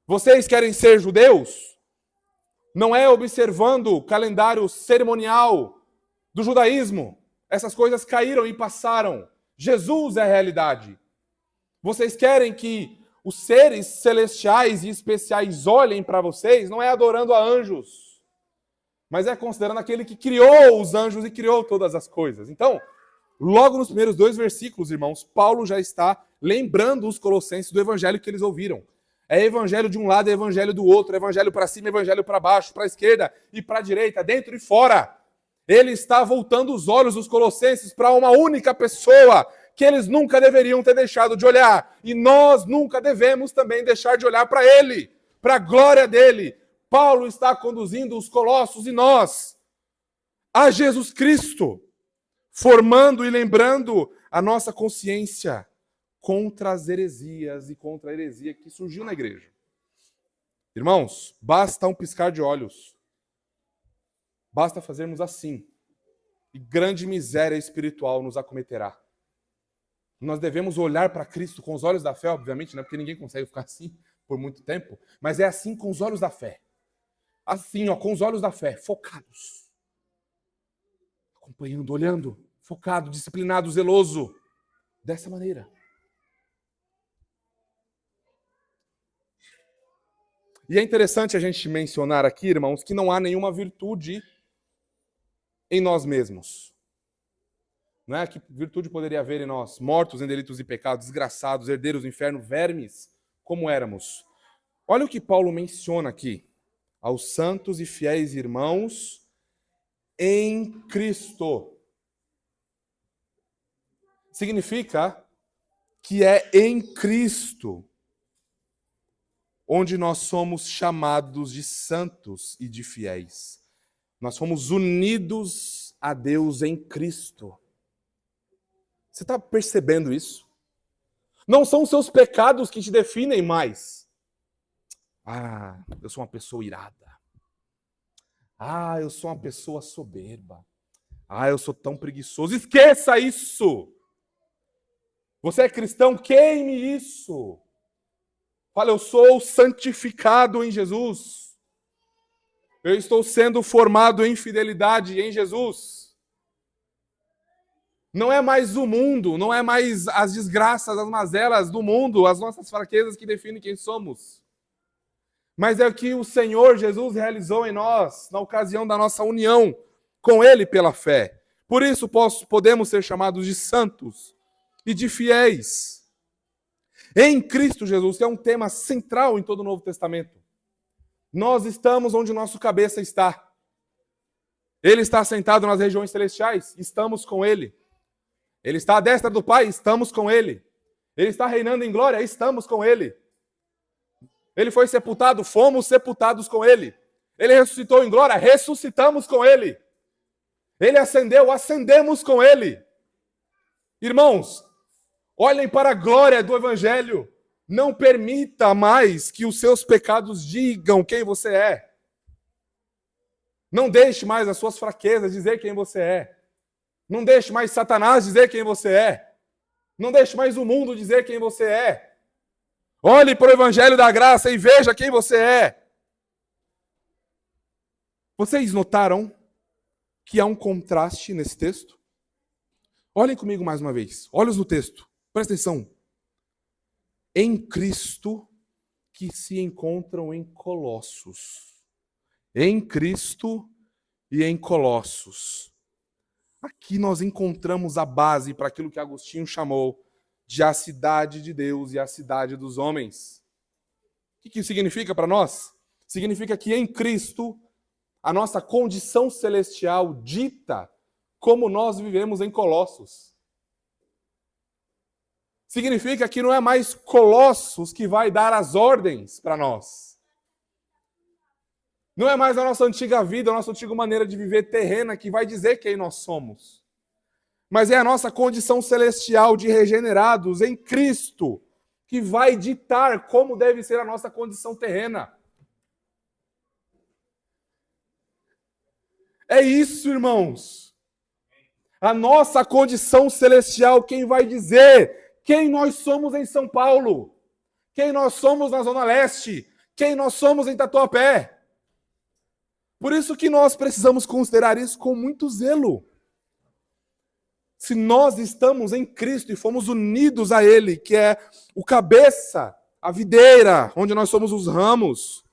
Vocês querem ser judeus? Não é observando o calendário cerimonial do judaísmo. Essas coisas caíram e passaram. Jesus é a realidade. Vocês querem que os seres celestiais e especiais olhem para vocês? Não é adorando a anjos, mas é considerando aquele que criou os anjos e criou todas as coisas. Então, logo nos primeiros 2 versículos, irmãos, Paulo já está lembrando os colossenses do evangelho que eles ouviram. É evangelho de um lado, é evangelho do outro, é evangelho para cima, é evangelho para baixo, para a esquerda e para a direita, dentro e fora. Ele está voltando os olhos dos colossenses para uma única pessoa que eles nunca deveriam ter deixado de olhar. E nós nunca devemos também deixar de olhar para ele, para a glória dele. Paulo está conduzindo os colossos e nós a Jesus Cristo, formando e lembrando a nossa consciência contra as heresias e contra a heresia que surgiu na igreja. Irmãos, basta um piscar de olhos. Basta fazermos assim. E grande miséria espiritual nos acometerá. Nós devemos olhar para Cristo com os olhos da fé, obviamente, né? Porque ninguém consegue ficar assim por muito tempo. Mas é assim com os olhos da fé. Assim, ó, com os olhos da fé, focados. Acompanhando, olhando, focado, disciplinado, zeloso. Dessa maneira. E é interessante a gente mencionar aqui, irmãos, que não há nenhuma virtude em nós mesmos. Não é? Que virtude poderia haver em nós? Mortos em delitos e pecados, desgraçados, herdeiros do inferno, vermes, como éramos. Olha o que Paulo menciona aqui. Aos santos e fiéis irmãos em Cristo. Significa que é em Cristo onde nós somos chamados de santos e de fiéis. Nós fomos unidos a Deus em Cristo. Você está percebendo isso? Não são os seus pecados que te definem mais. Ah, eu sou uma pessoa irada. Ah, eu sou uma pessoa soberba. Ah, eu sou tão preguiçoso. Esqueça isso! Você é cristão, queime isso. Fala, eu sou santificado em Jesus. Eu estou sendo formado em fidelidade em Jesus. Não é mais o mundo, não é mais as desgraças, as mazelas do mundo, as nossas fraquezas que definem quem somos. Mas é o que o Senhor Jesus realizou em nós, na ocasião da nossa união com Ele pela fé. Por isso podemos ser chamados de santos e de fiéis. Em Cristo Jesus, que é um tema central em todo o Novo Testamento. Nós estamos onde nosso cabeça está. Ele está sentado nas regiões celestiais, estamos com Ele. Ele está à destra do Pai, estamos com Ele. Ele está reinando em glória, estamos com Ele. Ele foi sepultado, fomos sepultados com Ele. Ele ressuscitou em glória, ressuscitamos com Ele. Ele ascendeu, ascendemos com Ele. Irmãos, olhem para a glória do Evangelho. Não permita mais que os seus pecados digam quem você é. Não deixe mais as suas fraquezas dizer quem você é. Não deixe mais Satanás dizer quem você é. Não deixe mais o mundo dizer quem você é. Olhe para o Evangelho da Graça e veja quem você é. Vocês notaram que há um contraste nesse texto? Olhem comigo mais uma vez. Olhos no texto. Presta atenção. Em Cristo que se encontram em Colossos. Em Cristo e em Colossos. Aqui nós encontramos a base para aquilo que Agostinho chamou de a cidade de Deus e a cidade dos homens. O que isso significa para nós? Significa que em Cristo a nossa condição celestial dita como nós vivemos em Colossos. Significa que não é mais Colossos que vai dar as ordens para nós. Não é mais a nossa antiga vida, a nossa antiga maneira de viver terrena que vai dizer quem nós somos. Mas é a nossa condição celestial de regenerados em Cristo que vai ditar como deve ser a nossa condição terrena. É isso, irmãos. A nossa condição celestial, quem vai dizer quem nós somos em São Paulo, quem nós somos na Zona Leste, quem nós somos em Tatuapé. Por isso que nós precisamos considerar isso com muito zelo. Se nós estamos em Cristo e fomos unidos a Ele, que é o cabeça, a videira, onde nós somos os ramos,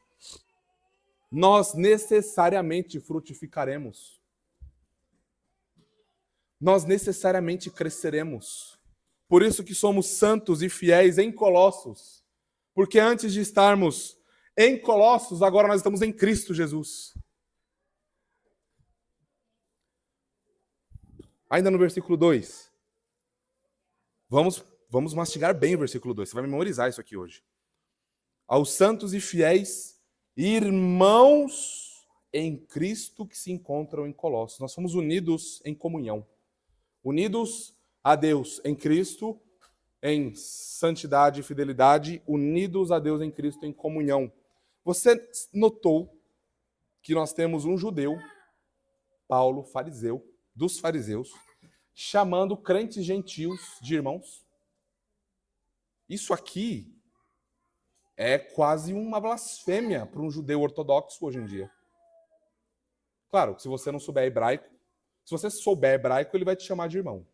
nós necessariamente frutificaremos. Nós necessariamente cresceremos. Por isso que somos santos e fiéis em Colossos. Porque antes de estarmos em Colossos, agora nós estamos em Cristo Jesus. Ainda no versículo 2. Vamos mastigar bem o versículo 2. Você vai memorizar isso aqui hoje. Aos santos e fiéis irmãos em Cristo que se encontram em Colossos. Nós somos unidos em comunhão. Unidos a Deus em Cristo, em santidade e fidelidade, unidos a Deus em Cristo em comunhão. Você notou que nós temos um judeu, Paulo, fariseu, dos fariseus, chamando crentes gentios de irmãos? Isso aqui é quase uma blasfêmia para um judeu ortodoxo hoje em dia. Claro, se você não souber hebraico, se você souber hebraico, ele vai te chamar de irmão.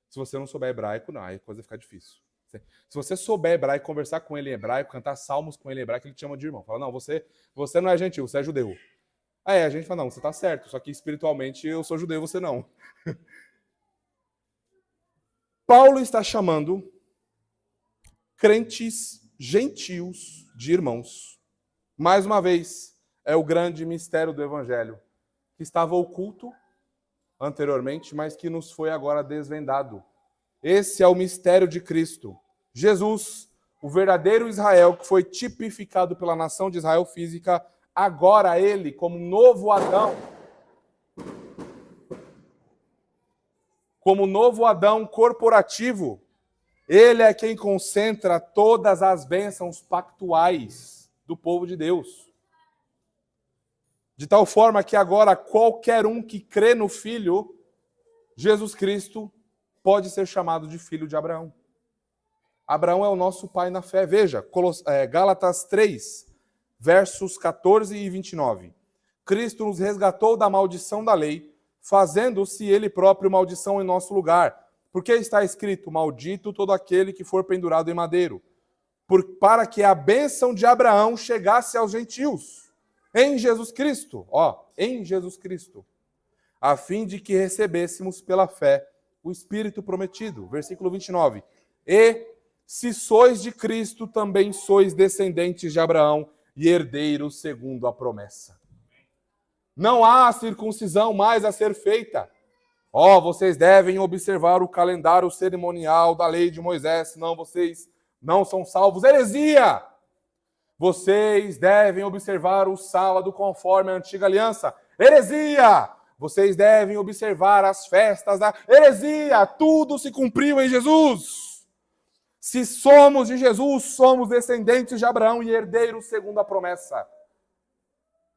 Se você não souber hebraico, não, aí a coisa fica difícil. Se você souber hebraico, conversar com ele em hebraico, cantar salmos com ele em hebraico, ele te chama de irmão. Fala, não, você não é gentil, você é judeu. Aí a gente fala, não, você está certo, só que espiritualmente eu sou judeu, você não. Paulo está chamando crentes gentios de irmãos. Mais uma vez, é o grande mistério do Evangelho, que estava oculto anteriormente, mas que nos foi agora desvendado. Esse é o mistério de Cristo. Jesus, o verdadeiro Israel, que foi tipificado pela nação de Israel física, agora ele, como novo Adão corporativo, Ele é quem concentra todas as bênçãos pactuais do povo de Deus. De tal forma que agora qualquer um que crê no Filho, Jesus Cristo, pode ser chamado de filho de Abraão. Abraão é o nosso pai na fé. Veja, Gálatas 3, versos 14 e 29. Cristo nos resgatou da maldição da lei, fazendo-se ele próprio maldição em nosso lugar. Porque está escrito, maldito todo aquele que for pendurado em madeiro. Para que a bênção de Abraão chegasse aos gentios. Em Jesus Cristo, em Jesus Cristo. A fim de que recebêssemos pela fé o Espírito prometido. Versículo 29. E se sois de Cristo, também sois descendentes de Abraão e herdeiros segundo a promessa. Não há circuncisão mais a ser feita. Vocês devem observar o calendário cerimonial da lei de Moisés, senão vocês não são salvos. Heresia! Vocês devem observar o sábado conforme a antiga aliança. Heresia! Vocês devem observar as festas da heresia. Tudo se cumpriu em Jesus. Se somos de Jesus, somos descendentes de Abraão e herdeiros segundo a promessa.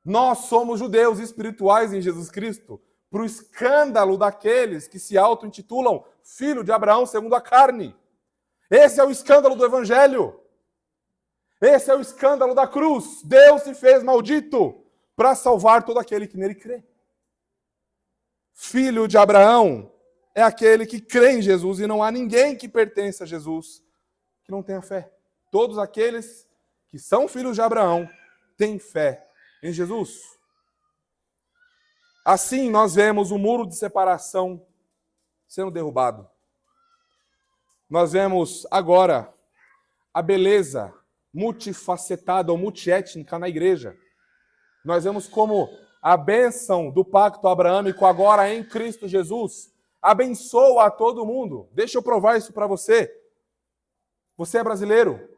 Nós somos judeus espirituais em Jesus Cristo, para o escândalo daqueles que se auto-intitulam filho de Abraão segundo a carne. Esse é o escândalo do Evangelho. Esse é o escândalo da cruz. Deus se fez maldito para salvar todo aquele que nele crê. Filho de Abraão é aquele que crê em Jesus e não há ninguém que pertence a Jesus que não tenha fé. Todos aqueles que são filhos de Abraão têm fé em Jesus. Assim nós vemos o muro de separação sendo derrubado. Nós vemos agora a beleza multifacetada ou multiétnica na igreja. Nós vemos como a bênção do pacto abraâmico agora em Cristo Jesus abençoa a todo mundo. Deixa eu provar isso para você. Você é brasileiro,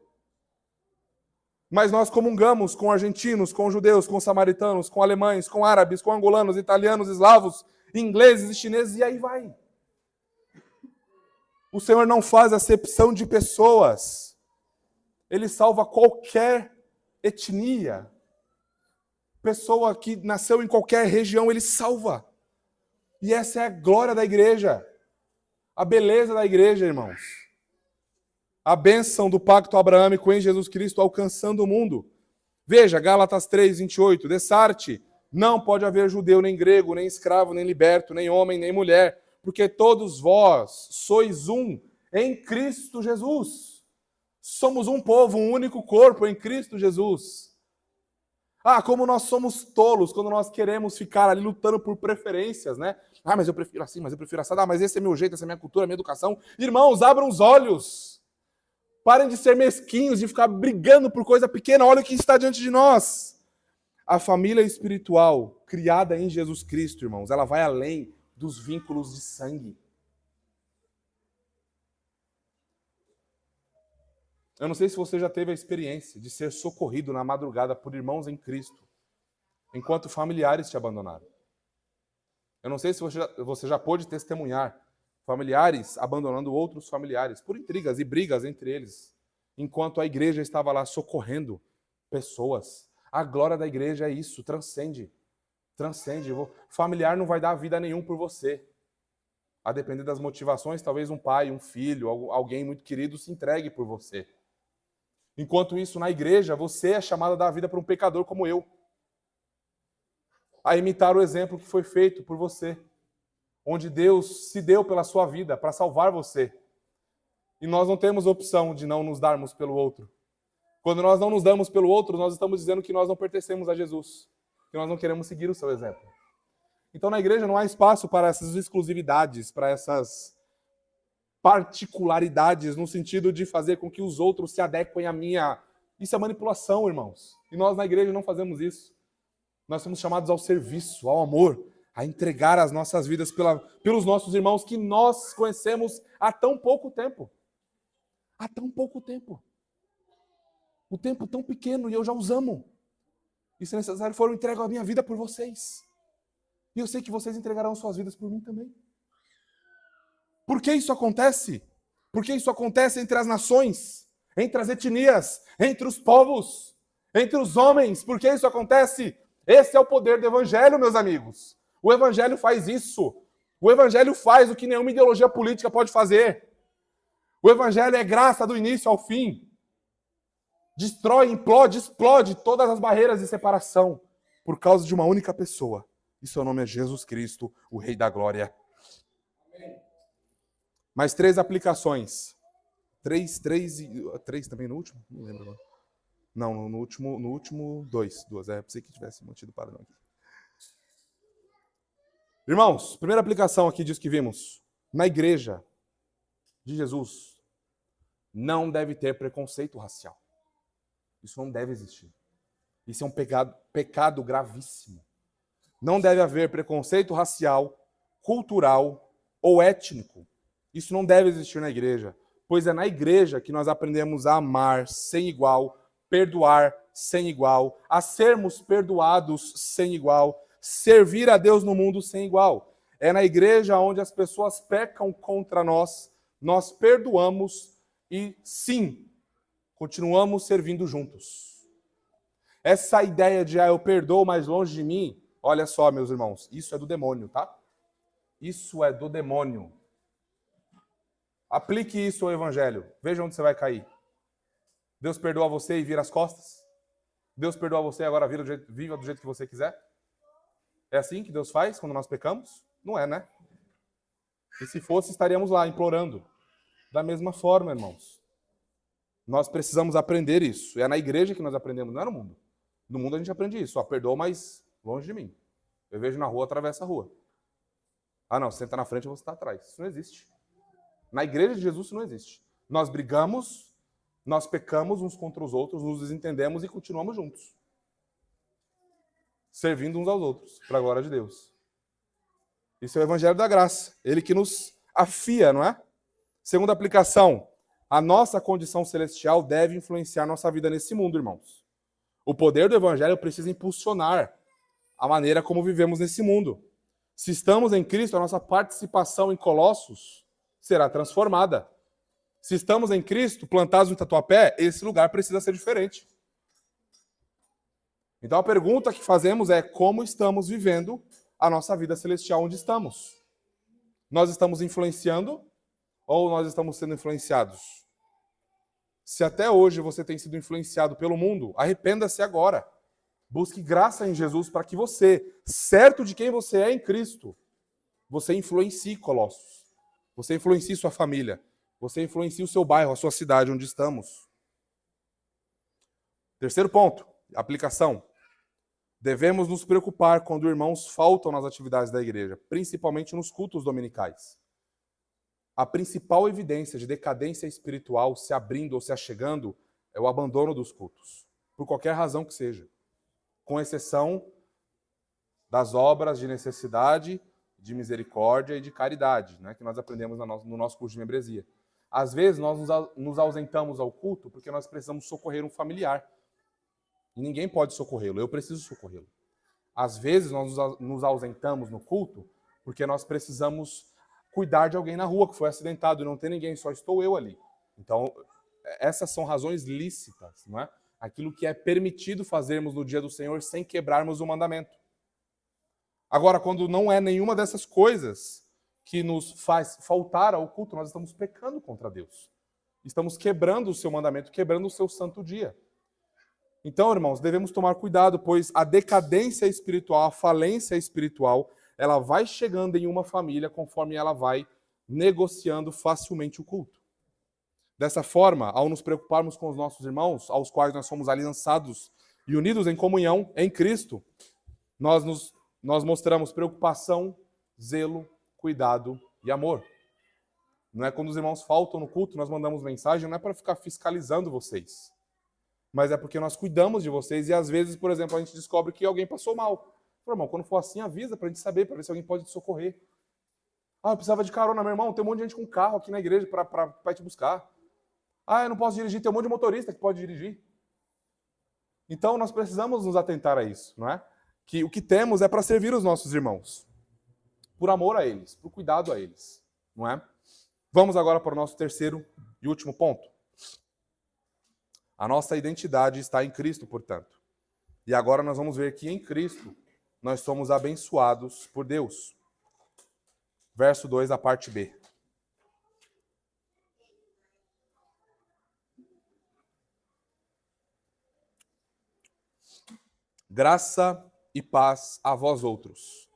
mas nós comungamos com argentinos, com judeus, com samaritanos, com alemães, com árabes, com angolanos, italianos, eslavos, ingleses e chineses, e aí vai. O Senhor não faz acepção de pessoas. Ele salva qualquer etnia. Pessoa que nasceu em qualquer região, ele salva. E essa é a glória da igreja. A beleza da igreja, irmãos. A bênção do pacto abraâmico em Jesus Cristo alcançando o mundo. Veja, Gálatas 3, 28. Dessarte, não pode haver judeu, nem grego, nem escravo, nem liberto, nem homem, nem mulher, porque todos vós sois um em Cristo Jesus. Somos um povo, um único corpo em Cristo Jesus. Como nós somos tolos quando nós queremos ficar ali lutando por preferências, né? Mas eu prefiro assim, mas eu prefiro assim. Mas esse é meu jeito, essa é minha cultura, minha educação. Irmãos, abram os olhos. Parem de ser mesquinhos, de ficar brigando por coisa pequena. Olha o que está diante de nós. A família espiritual criada em Jesus Cristo, irmãos, ela vai além dos vínculos de sangue. Eu não sei se você já teve a experiência de ser socorrido na madrugada por irmãos em Cristo, enquanto familiares te abandonaram. Eu não sei se você já pôde testemunhar familiares abandonando outros familiares por intrigas e brigas entre eles, enquanto a igreja estava lá socorrendo pessoas. A glória da igreja é isso, transcende. Transcende. Familiar não vai dar vida nenhum por você. A depender das motivações, talvez um pai, um filho, alguém muito querido se entregue por você. Enquanto isso, na igreja, você é chamado a dar vida para um pecador como eu. A imitar o exemplo que foi feito por você. Onde Deus se deu pela sua vida para salvar você. E nós não temos opção de não nos darmos pelo outro. Quando nós não nos damos pelo outro, nós estamos dizendo que nós não pertencemos a Jesus. Que nós não queremos seguir o seu exemplo. Então, na igreja não há espaço para essas exclusividades, para essas particularidades, no sentido de fazer com que os outros se adequem à minha. Isso é manipulação, irmãos. E nós, na igreja, não fazemos isso. Nós somos chamados ao serviço, ao amor, a entregar as nossas vidas pelos nossos irmãos que nós conhecemos há tão pouco tempo. Há tão pouco tempo. O tempo tão pequeno e eu já os amo. E se necessário for, eu entrego a minha vida por vocês. E eu sei que vocês entregarão suas vidas por mim também. Por que isso acontece? Porque isso acontece entre as nações, entre as etnias, entre os povos, entre os homens. Por que isso acontece? Esse é o poder do Evangelho, meus amigos. O Evangelho faz isso. O Evangelho faz o que nenhuma ideologia política pode fazer. O Evangelho é graça do início ao fim. Destrói, implode, explode todas as barreiras de separação por causa de uma única pessoa. E seu nome é Jesus Cristo, o Rei da Glória. Mais 3 aplicações. 3 também no último? Não lembro agora. Não, no último 2. Pensei que tivesse mantido o padrão aqui. Irmãos, primeira aplicação aqui disso que vimos. Na igreja de Jesus, não deve ter preconceito racial. Isso não deve existir. Isso é um pecado gravíssimo. Não deve haver preconceito racial, cultural ou étnico. Isso não deve existir na igreja, pois é na igreja que nós aprendemos a amar sem igual, perdoar sem igual, a sermos perdoados sem igual, servir a Deus no mundo sem igual. É na igreja onde as pessoas pecam contra nós, nós perdoamos e, sim, continuamos servindo juntos. Essa ideia de eu perdoo mais longe de mim, olha só, meus irmãos, isso é do demônio, tá? Isso é do demônio. Aplique isso ao Evangelho. Veja onde você vai cair. Deus perdoa você e vira as costas? Deus perdoa você e agora viva do jeito que você quiser? É assim que Deus faz quando nós pecamos? Não é, né? E se fosse, estaríamos lá implorando. Da mesma forma, irmãos. Nós precisamos aprender isso. É na igreja que nós aprendemos, não é no mundo. No mundo a gente aprende isso. Perdoa, mas longe de mim. Eu vejo na rua, atravessa a rua. Ah, não, você senta na frente e você está atrás. Isso não existe. Na igreja de Jesus isso não existe. Nós brigamos, nós pecamos uns contra os outros, nos desentendemos e continuamos juntos. Servindo uns aos outros, para a glória de Deus. Isso é o Evangelho da Graça. Ele que nos afia, não é? Segunda aplicação. A nossa condição celestial deve influenciar nossa vida nesse mundo, irmãos. O poder do Evangelho precisa impulsionar a maneira como vivemos nesse mundo. Se estamos em Cristo, a nossa participação em Colossos será transformada. Se estamos em Cristo, plantados no Tatuapé, esse lugar precisa ser diferente. Então a pergunta que fazemos é como estamos vivendo a nossa vida celestial onde estamos? Nós estamos influenciando ou nós estamos sendo influenciados? Se até hoje você tem sido influenciado pelo mundo, arrependa-se agora. Busque graça em Jesus para que você, certo de quem você é em Cristo, você influencie Colossos. Você influencie sua família. Você influencie o seu bairro, a sua cidade onde estamos. Terceiro ponto, aplicação. Devemos nos preocupar quando irmãos faltam nas atividades da igreja, principalmente nos cultos dominicais. A principal evidência de decadência espiritual se abrindo ou se achegando é o abandono dos cultos, por qualquer razão que seja, com exceção das obras de necessidade, de misericórdia e de caridade, né, que nós aprendemos no nosso curso de membresia. Às vezes nós nos ausentamos ao culto porque nós precisamos socorrer um familiar. E ninguém pode socorrê-lo, eu preciso socorrê-lo. Às vezes nós nos ausentamos no culto porque nós precisamos cuidar de alguém na rua que foi acidentado e não tem ninguém, só estou eu ali. Então, essas são razões lícitas, não é? Aquilo que é permitido fazermos no dia do Senhor sem quebrarmos o mandamento. Agora, quando não é nenhuma dessas coisas que nos faz faltar ao culto, nós estamos pecando contra Deus. Estamos quebrando o seu mandamento, quebrando o seu santo dia. Então, irmãos, devemos tomar cuidado, pois a decadência espiritual, a falência espiritual, ela vai chegando em uma família conforme ela vai negociando facilmente o culto. Dessa forma, ao nos preocuparmos com os nossos irmãos, aos quais nós somos aliançados e unidos em comunhão em Cristo, nós mostramos preocupação, zelo, cuidado e amor. Não é quando os irmãos faltam no culto, nós mandamos mensagem, não é para ficar fiscalizando vocês, mas é porque nós cuidamos de vocês e às vezes, por exemplo, a gente descobre que alguém passou mal. Irmão, quando for assim, avisa para a gente saber, para ver se alguém pode te socorrer. Ah, eu precisava de carona, meu irmão, tem um monte de gente com carro aqui na igreja para te buscar. Ah, eu não posso dirigir, tem um monte de motorista que pode dirigir. Então, nós precisamos nos atentar a isso, não é? Que o que temos é para servir os nossos irmãos, por amor a eles, por cuidado a eles, não é? Vamos agora para o nosso terceiro e último ponto. A nossa identidade está em Cristo, portanto. E agora nós vamos ver que em Cristo nós somos abençoados por Deus. Verso 2, a parte B. Graça e paz a vós outros,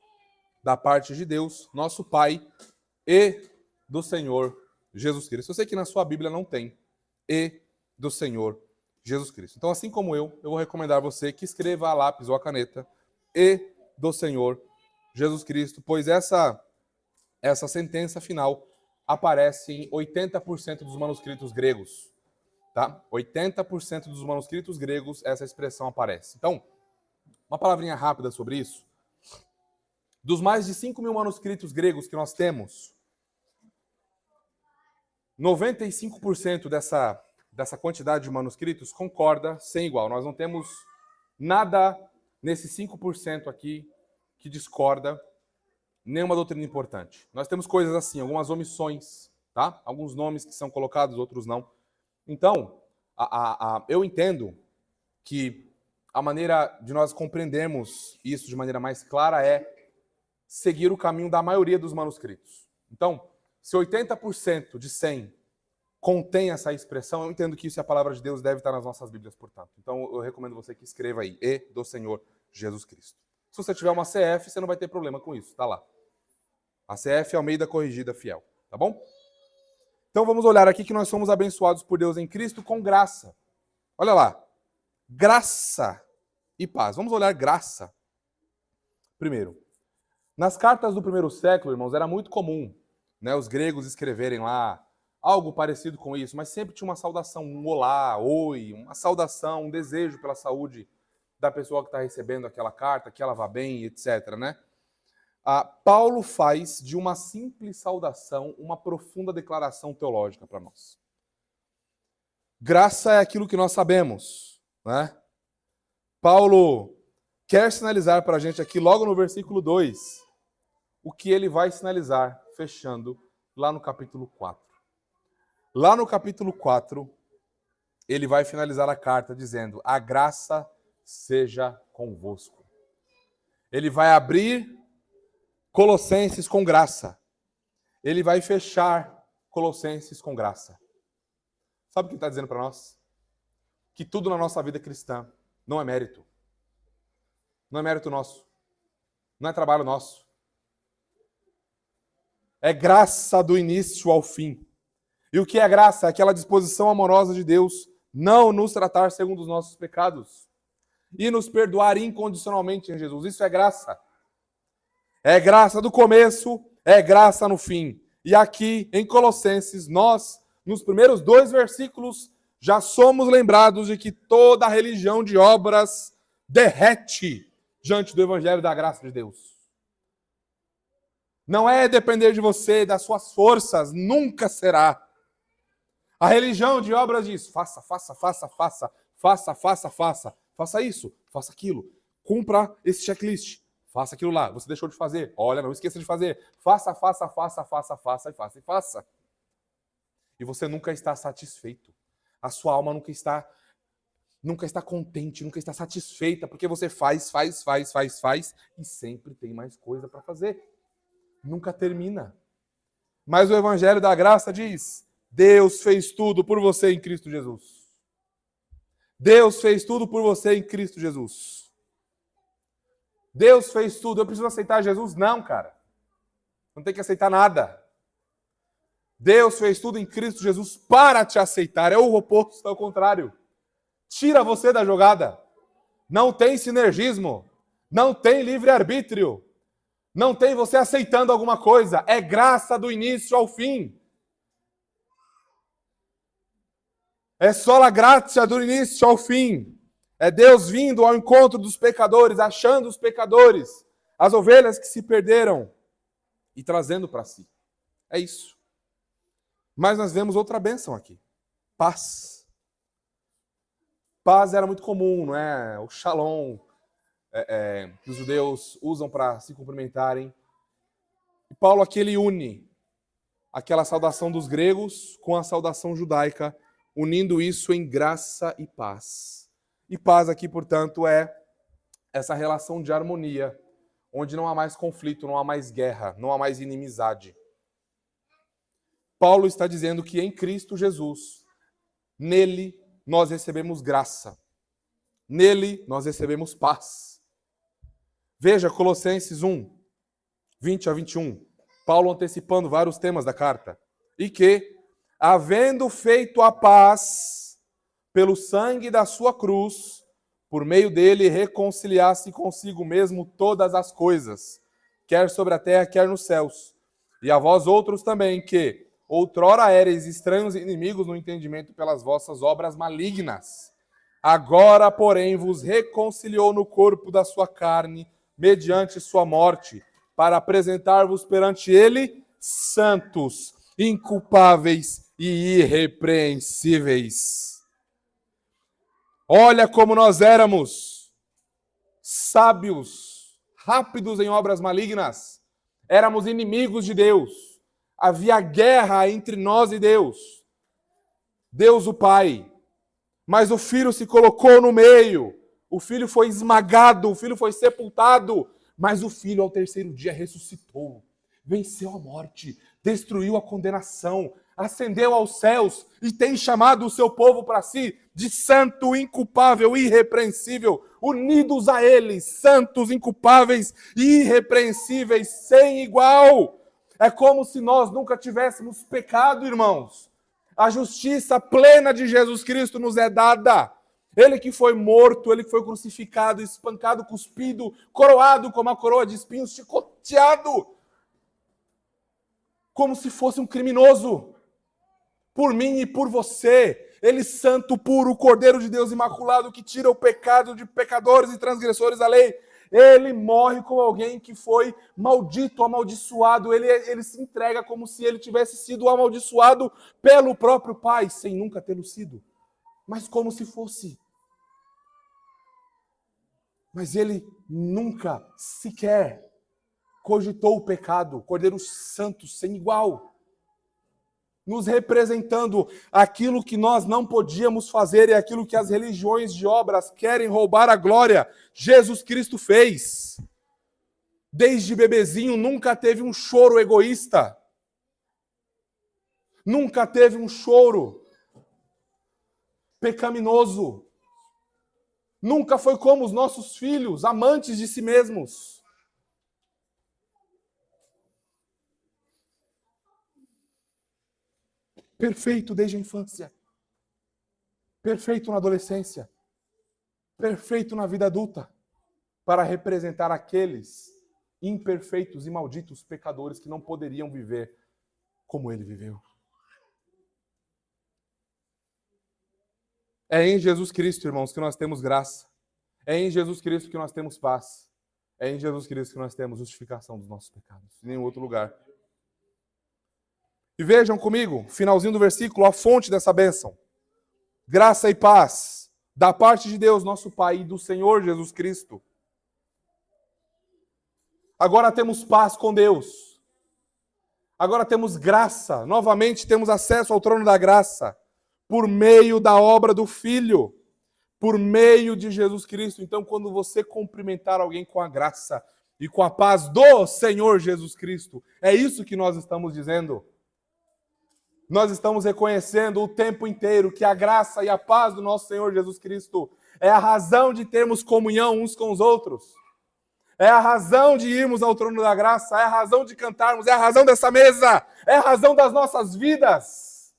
da parte de Deus, nosso Pai, e do Senhor Jesus Cristo. Eu sei que na sua Bíblia não tem e do Senhor Jesus Cristo. Então, assim como eu vou recomendar a você que escreva a lápis ou a caneta e do Senhor Jesus Cristo, pois essa sentença final aparece em 80% dos manuscritos gregos. Tá? 80% dos manuscritos gregos essa expressão aparece. Então, uma palavrinha rápida sobre isso. Dos mais de 5.000 manuscritos gregos que nós temos, 95% dessa quantidade de manuscritos concorda sem igual. Nós não temos nada nesses 5% aqui que discorda nenhuma doutrina importante. Nós temos coisas assim, algumas omissões, tá? Alguns nomes que são colocados, outros não. Então, eu entendo que a maneira de nós compreendermos isso de maneira mais clara é seguir o caminho da maioria dos manuscritos. Então, se 80% de 100 contém essa expressão, eu entendo que isso é a palavra de Deus, deve estar nas nossas Bíblias, portanto. Então, eu recomendo você que escreva aí, e do Senhor Jesus Cristo. Se você tiver uma CF, você não vai ter problema com isso, tá lá. A CF Almeida Corrigida Fiel, tá bom? Então, vamos olhar aqui que nós somos abençoados por Deus em Cristo com graça. Olha lá. Graça e paz. Vamos olhar graça. Primeiro, nas cartas do primeiro século, irmãos, era muito comum, né, os gregos escreverem lá algo parecido com isso, mas sempre tinha uma saudação, um olá, oi, uma saudação, um desejo pela saúde da pessoa que está recebendo aquela carta, que ela vá bem, etc. Né? Paulo faz de uma simples saudação uma profunda declaração teológica para nós. Graça é aquilo que nós sabemos. Né? Paulo quer sinalizar para a gente aqui, logo no versículo 2, o que ele vai sinalizar, fechando lá no capítulo 4. Lá no capítulo 4, ele vai finalizar a carta dizendo: a graça seja convosco. Ele vai abrir Colossenses com graça. Ele vai fechar Colossenses com graça. Sabe o que ele está dizendo para nós? Que tudo na nossa vida cristã não é mérito. Não é mérito nosso. Não é trabalho nosso. É graça do início ao fim. E o que é graça? É aquela disposição amorosa de Deus não nos tratar segundo os nossos pecados e nos perdoar incondicionalmente em Jesus. Isso é graça. É graça do começo, é graça no fim. E aqui em Colossenses, nós, nos primeiros 2 versículos, já somos lembrados de que toda a religião de obras derrete diante do evangelho da graça de Deus. Não é depender de você, das suas forças, nunca será. A religião de obras diz: faça, faça, faça, faça, faça, faça, faça, faça isso, faça aquilo, cumpra esse checklist, faça aquilo lá, você deixou de fazer, olha, não esqueça de fazer, faça, faça, faça, faça, faça, e faça, e faça. E você nunca está satisfeito. A sua alma nunca está contente, nunca está satisfeita, porque você faz, e sempre tem mais coisa para fazer. Nunca termina. Mas o Evangelho da Graça diz: Deus fez tudo por você em Cristo Jesus. Deus fez tudo por você em Cristo Jesus. Deus fez tudo. Eu preciso aceitar Jesus? Não, cara. Não tem que aceitar nada. Deus fez tudo em Cristo Jesus para te aceitar. É o oposto, é o contrário. Tira você da jogada. Não tem sinergismo. Não tem livre-arbítrio. Não tem você aceitando alguma coisa. É graça do início ao fim. É só a graça do início ao fim. É Deus vindo ao encontro dos pecadores, achando os pecadores, as ovelhas que se perderam e trazendo para si. É isso. Mas nós vemos outra bênção aqui. Paz. Paz era muito comum, não é? O shalom que os judeus usam para se cumprimentarem. E Paulo aqui ele une aquela saudação dos gregos com a saudação judaica, unindo isso em graça e paz. E paz aqui, portanto, é essa relação de harmonia, onde não há mais conflito, não há mais guerra, não há mais inimizade. Paulo está dizendo que em Cristo Jesus, nele nós recebemos graça, nele nós recebemos paz. Veja Colossenses 1, 20 a 21, Paulo antecipando vários temas da carta. E que, havendo feito a paz pelo sangue da sua cruz, por meio dele reconciliasse consigo mesmo todas as coisas, quer sobre a terra, quer nos céus. E a vós outros também, que outrora éreis estranhos e inimigos no entendimento pelas vossas obras malignas. Agora, porém, vos reconciliou no corpo da sua carne, mediante sua morte, para apresentar-vos perante ele santos, inculpáveis e irrepreensíveis. Olha como nós éramos sábios, rápidos em obras malignas. Éramos inimigos de Deus. Havia guerra entre nós e Deus. Deus o Pai. Mas o Filho se colocou no meio. O Filho foi esmagado, o Filho foi sepultado. Mas o Filho, ao terceiro dia, ressuscitou. Venceu a morte, destruiu a condenação, ascendeu aos céus e tem chamado o seu povo para si de santo, inculpável, irrepreensível, unidos a ele, santos, inculpáveis e irrepreensíveis, sem igual. É como se nós nunca tivéssemos pecado, irmãos. A justiça plena de Jesus Cristo nos é dada. Ele que foi morto, ele que foi crucificado, espancado, cuspido, coroado com uma coroa de espinhos, chicoteado, como se fosse um criminoso. Por mim e por você. Ele santo, puro, Cordeiro de Deus imaculado, que tira o pecado de pecadores e transgressores da lei. Ele morre como alguém que foi maldito, amaldiçoado. Ele se entrega como se ele tivesse sido amaldiçoado pelo próprio Pai, sem nunca tê-lo sido. Mas como se fosse. Mas ele nunca sequer cogitou o pecado. Cordeiro santo, sem igual. Nos representando aquilo que nós não podíamos fazer e aquilo que as religiões de obras querem roubar a glória. Jesus Cristo fez. Desde bebezinho nunca teve um choro egoísta. Nunca teve um choro pecaminoso. Nunca foi como os nossos filhos, amantes de si mesmos. Perfeito desde a infância. Perfeito na adolescência. Perfeito na vida adulta. Para representar aqueles imperfeitos e malditos pecadores que não poderiam viver como ele viveu. É em Jesus Cristo, irmãos, que nós temos graça. É em Jesus Cristo que nós temos paz. É em Jesus Cristo que nós temos justificação dos nossos pecados. Em nenhum outro lugar. E vejam comigo, finalzinho do versículo, a fonte dessa bênção. Graça e paz da parte de Deus, nosso Pai, e do Senhor Jesus Cristo. Agora temos paz com Deus. Agora temos graça. Novamente temos acesso ao trono da graça. Por meio da obra do Filho. Por meio de Jesus Cristo. Então, quando você cumprimentar alguém com a graça e com a paz do Senhor Jesus Cristo, é isso que nós estamos dizendo. Nós estamos reconhecendo o tempo inteiro que a graça e a paz do nosso Senhor Jesus Cristo é a razão de termos comunhão uns com os outros. É a razão de irmos ao trono da graça, é a razão de cantarmos, é a razão dessa mesa, é a razão das nossas vidas.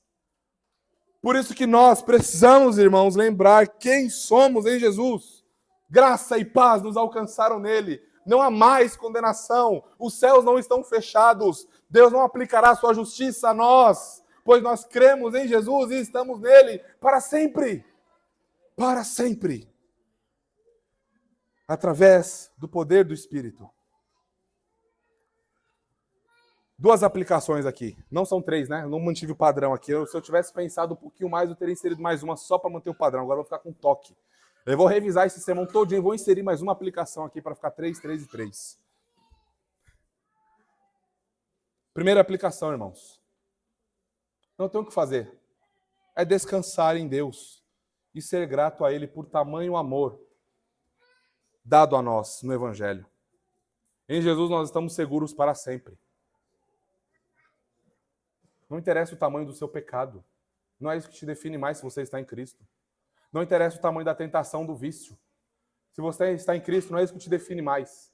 Por isso que nós precisamos, irmãos, lembrar quem somos em Jesus. Graça e paz nos alcançaram nele. Não há mais condenação. Os céus não estão fechados. Deus não aplicará sua justiça a nós, pois nós cremos em Jesus e estamos nele para sempre. Para sempre. Através do poder do Espírito. Duas aplicações aqui. Não são três, né? Eu não mantive o padrão aqui. Se eu tivesse pensado um pouquinho mais, eu teria inserido mais uma só para manter o padrão. Agora eu vou ficar com toque. Eu vou revisar esse sermão todinho e vou inserir mais uma aplicação aqui para ficar 3, 3 e 3. Primeira aplicação, irmãos. Não tem o que fazer. É descansar em Deus e ser grato a Ele por tamanho amor dado a nós no Evangelho. Em Jesus nós estamos seguros para sempre. Não interessa o tamanho do seu pecado. Não é isso que te define mais se você está em Cristo. Não interessa o tamanho da tentação do vício. Se você está em Cristo, não é isso que te define mais.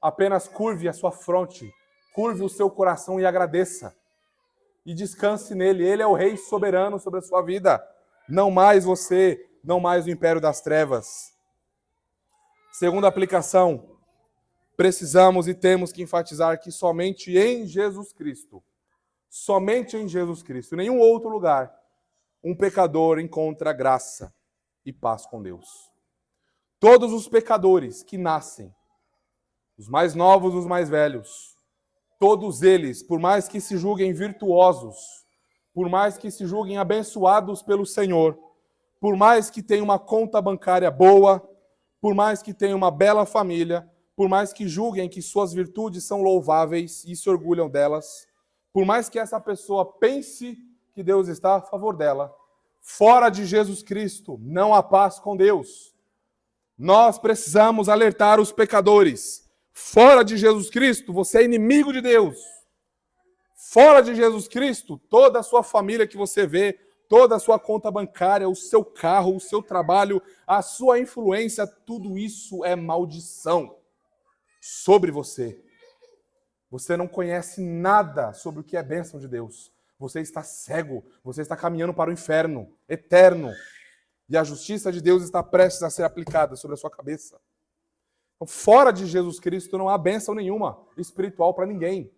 Apenas curve a sua fronte, curve o seu coração e agradeça. E descanse nele. Ele é o Rei soberano sobre a sua vida. Não mais você, não mais o império das trevas. Segunda aplicação, precisamos e temos que enfatizar que somente em Jesus Cristo, em nenhum outro lugar, um pecador encontra graça e paz com Deus. Todos os pecadores que nascem, os mais novos, os mais velhos, todos eles, por mais que se julguem virtuosos, por mais que se julguem abençoados pelo Senhor, por mais que tenham uma conta bancária boa, por mais que tenham uma bela família, por mais que julguem que suas virtudes são louváveis e se orgulham delas, por mais que essa pessoa pense que Deus está a favor dela, fora de Jesus Cristo não há paz com Deus. Nós precisamos alertar os pecadores. Fora de Jesus Cristo, você é inimigo de Deus. Fora de Jesus Cristo, toda a sua família que você vê, toda a sua conta bancária, o seu carro, o seu trabalho, a sua influência, tudo isso é maldição sobre você. Você não conhece nada sobre o que é bênção de Deus. Você está cego, você está caminhando para o inferno eterno. E a justiça de Deus está prestes a ser aplicada sobre a sua cabeça. Então, fora de Jesus Cristo não há bênção nenhuma espiritual para ninguém.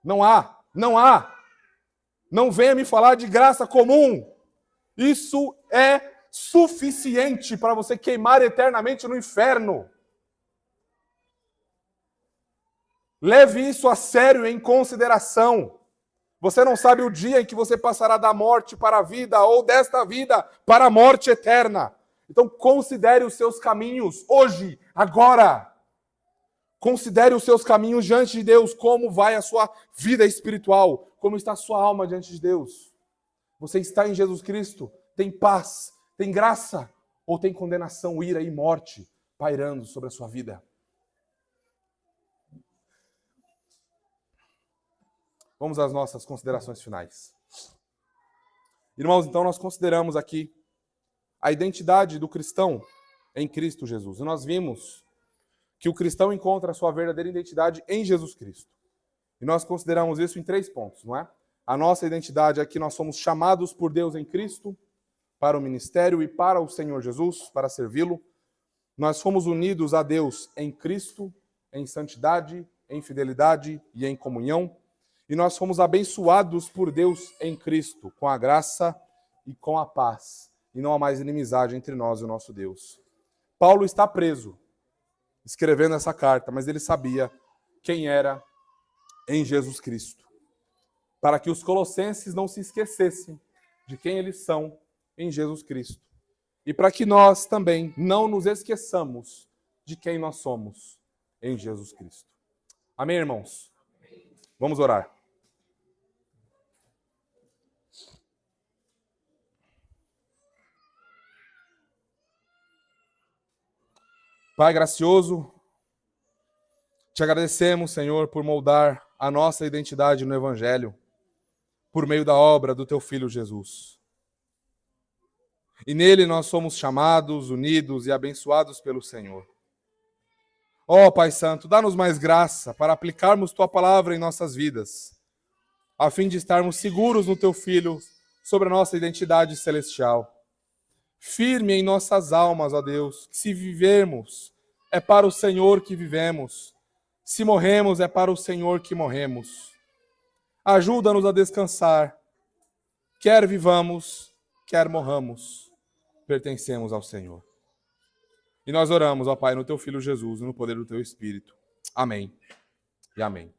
Não há. Não venha me falar de graça comum. Isso é suficiente para você queimar eternamente no inferno. Leve isso a sério, em consideração. Você não sabe o dia em que você passará da morte para a vida ou desta vida para a morte eterna. Então considere os seus caminhos hoje, agora. Considere os seus caminhos diante de Deus, como vai a sua vida espiritual, como está a sua alma diante de Deus. Você está em Jesus Cristo, tem paz, tem graça, ou tem condenação, ira e morte pairando sobre a sua vida? Vamos às nossas considerações finais. Irmãos, então nós consideramos aqui a identidade do cristão em Cristo Jesus. E nós vimos que o cristão encontra a sua verdadeira identidade em Jesus Cristo. E nós consideramos isso em 3 pontos, não é? A nossa identidade é que nós somos chamados por Deus em Cristo para o ministério e para o Senhor Jesus, para servi-lo. Nós fomos unidos a Deus em Cristo, em santidade, em fidelidade e em comunhão. E nós fomos abençoados por Deus em Cristo, com a graça e com a paz. E não há mais inimizade entre nós e o nosso Deus. Paulo está preso, escrevendo essa carta, mas ele sabia quem era em Jesus Cristo. Para que os colossenses não se esquecessem de quem eles são em Jesus Cristo. E para que nós também não nos esqueçamos de quem nós somos em Jesus Cristo. Amém, irmãos? Vamos orar. Pai gracioso, te agradecemos, Senhor, por moldar a nossa identidade no Evangelho, por meio da obra do Teu Filho Jesus. E nele nós somos chamados, unidos e abençoados pelo Senhor. Ó Pai Santo, dá-nos mais graça para aplicarmos Tua palavra em nossas vidas, a fim de estarmos seguros no Teu Filho sobre a nossa identidade celestial. Firme em nossas almas, ó Deus, que se vivermos, é para o Senhor que vivemos. Se morremos, é para o Senhor que morremos. Ajuda-nos a descansar. Quer vivamos, quer morramos, pertencemos ao Senhor. E nós oramos, ó Pai, no Teu Filho Jesus e no poder do Teu Espírito. Amém e amém.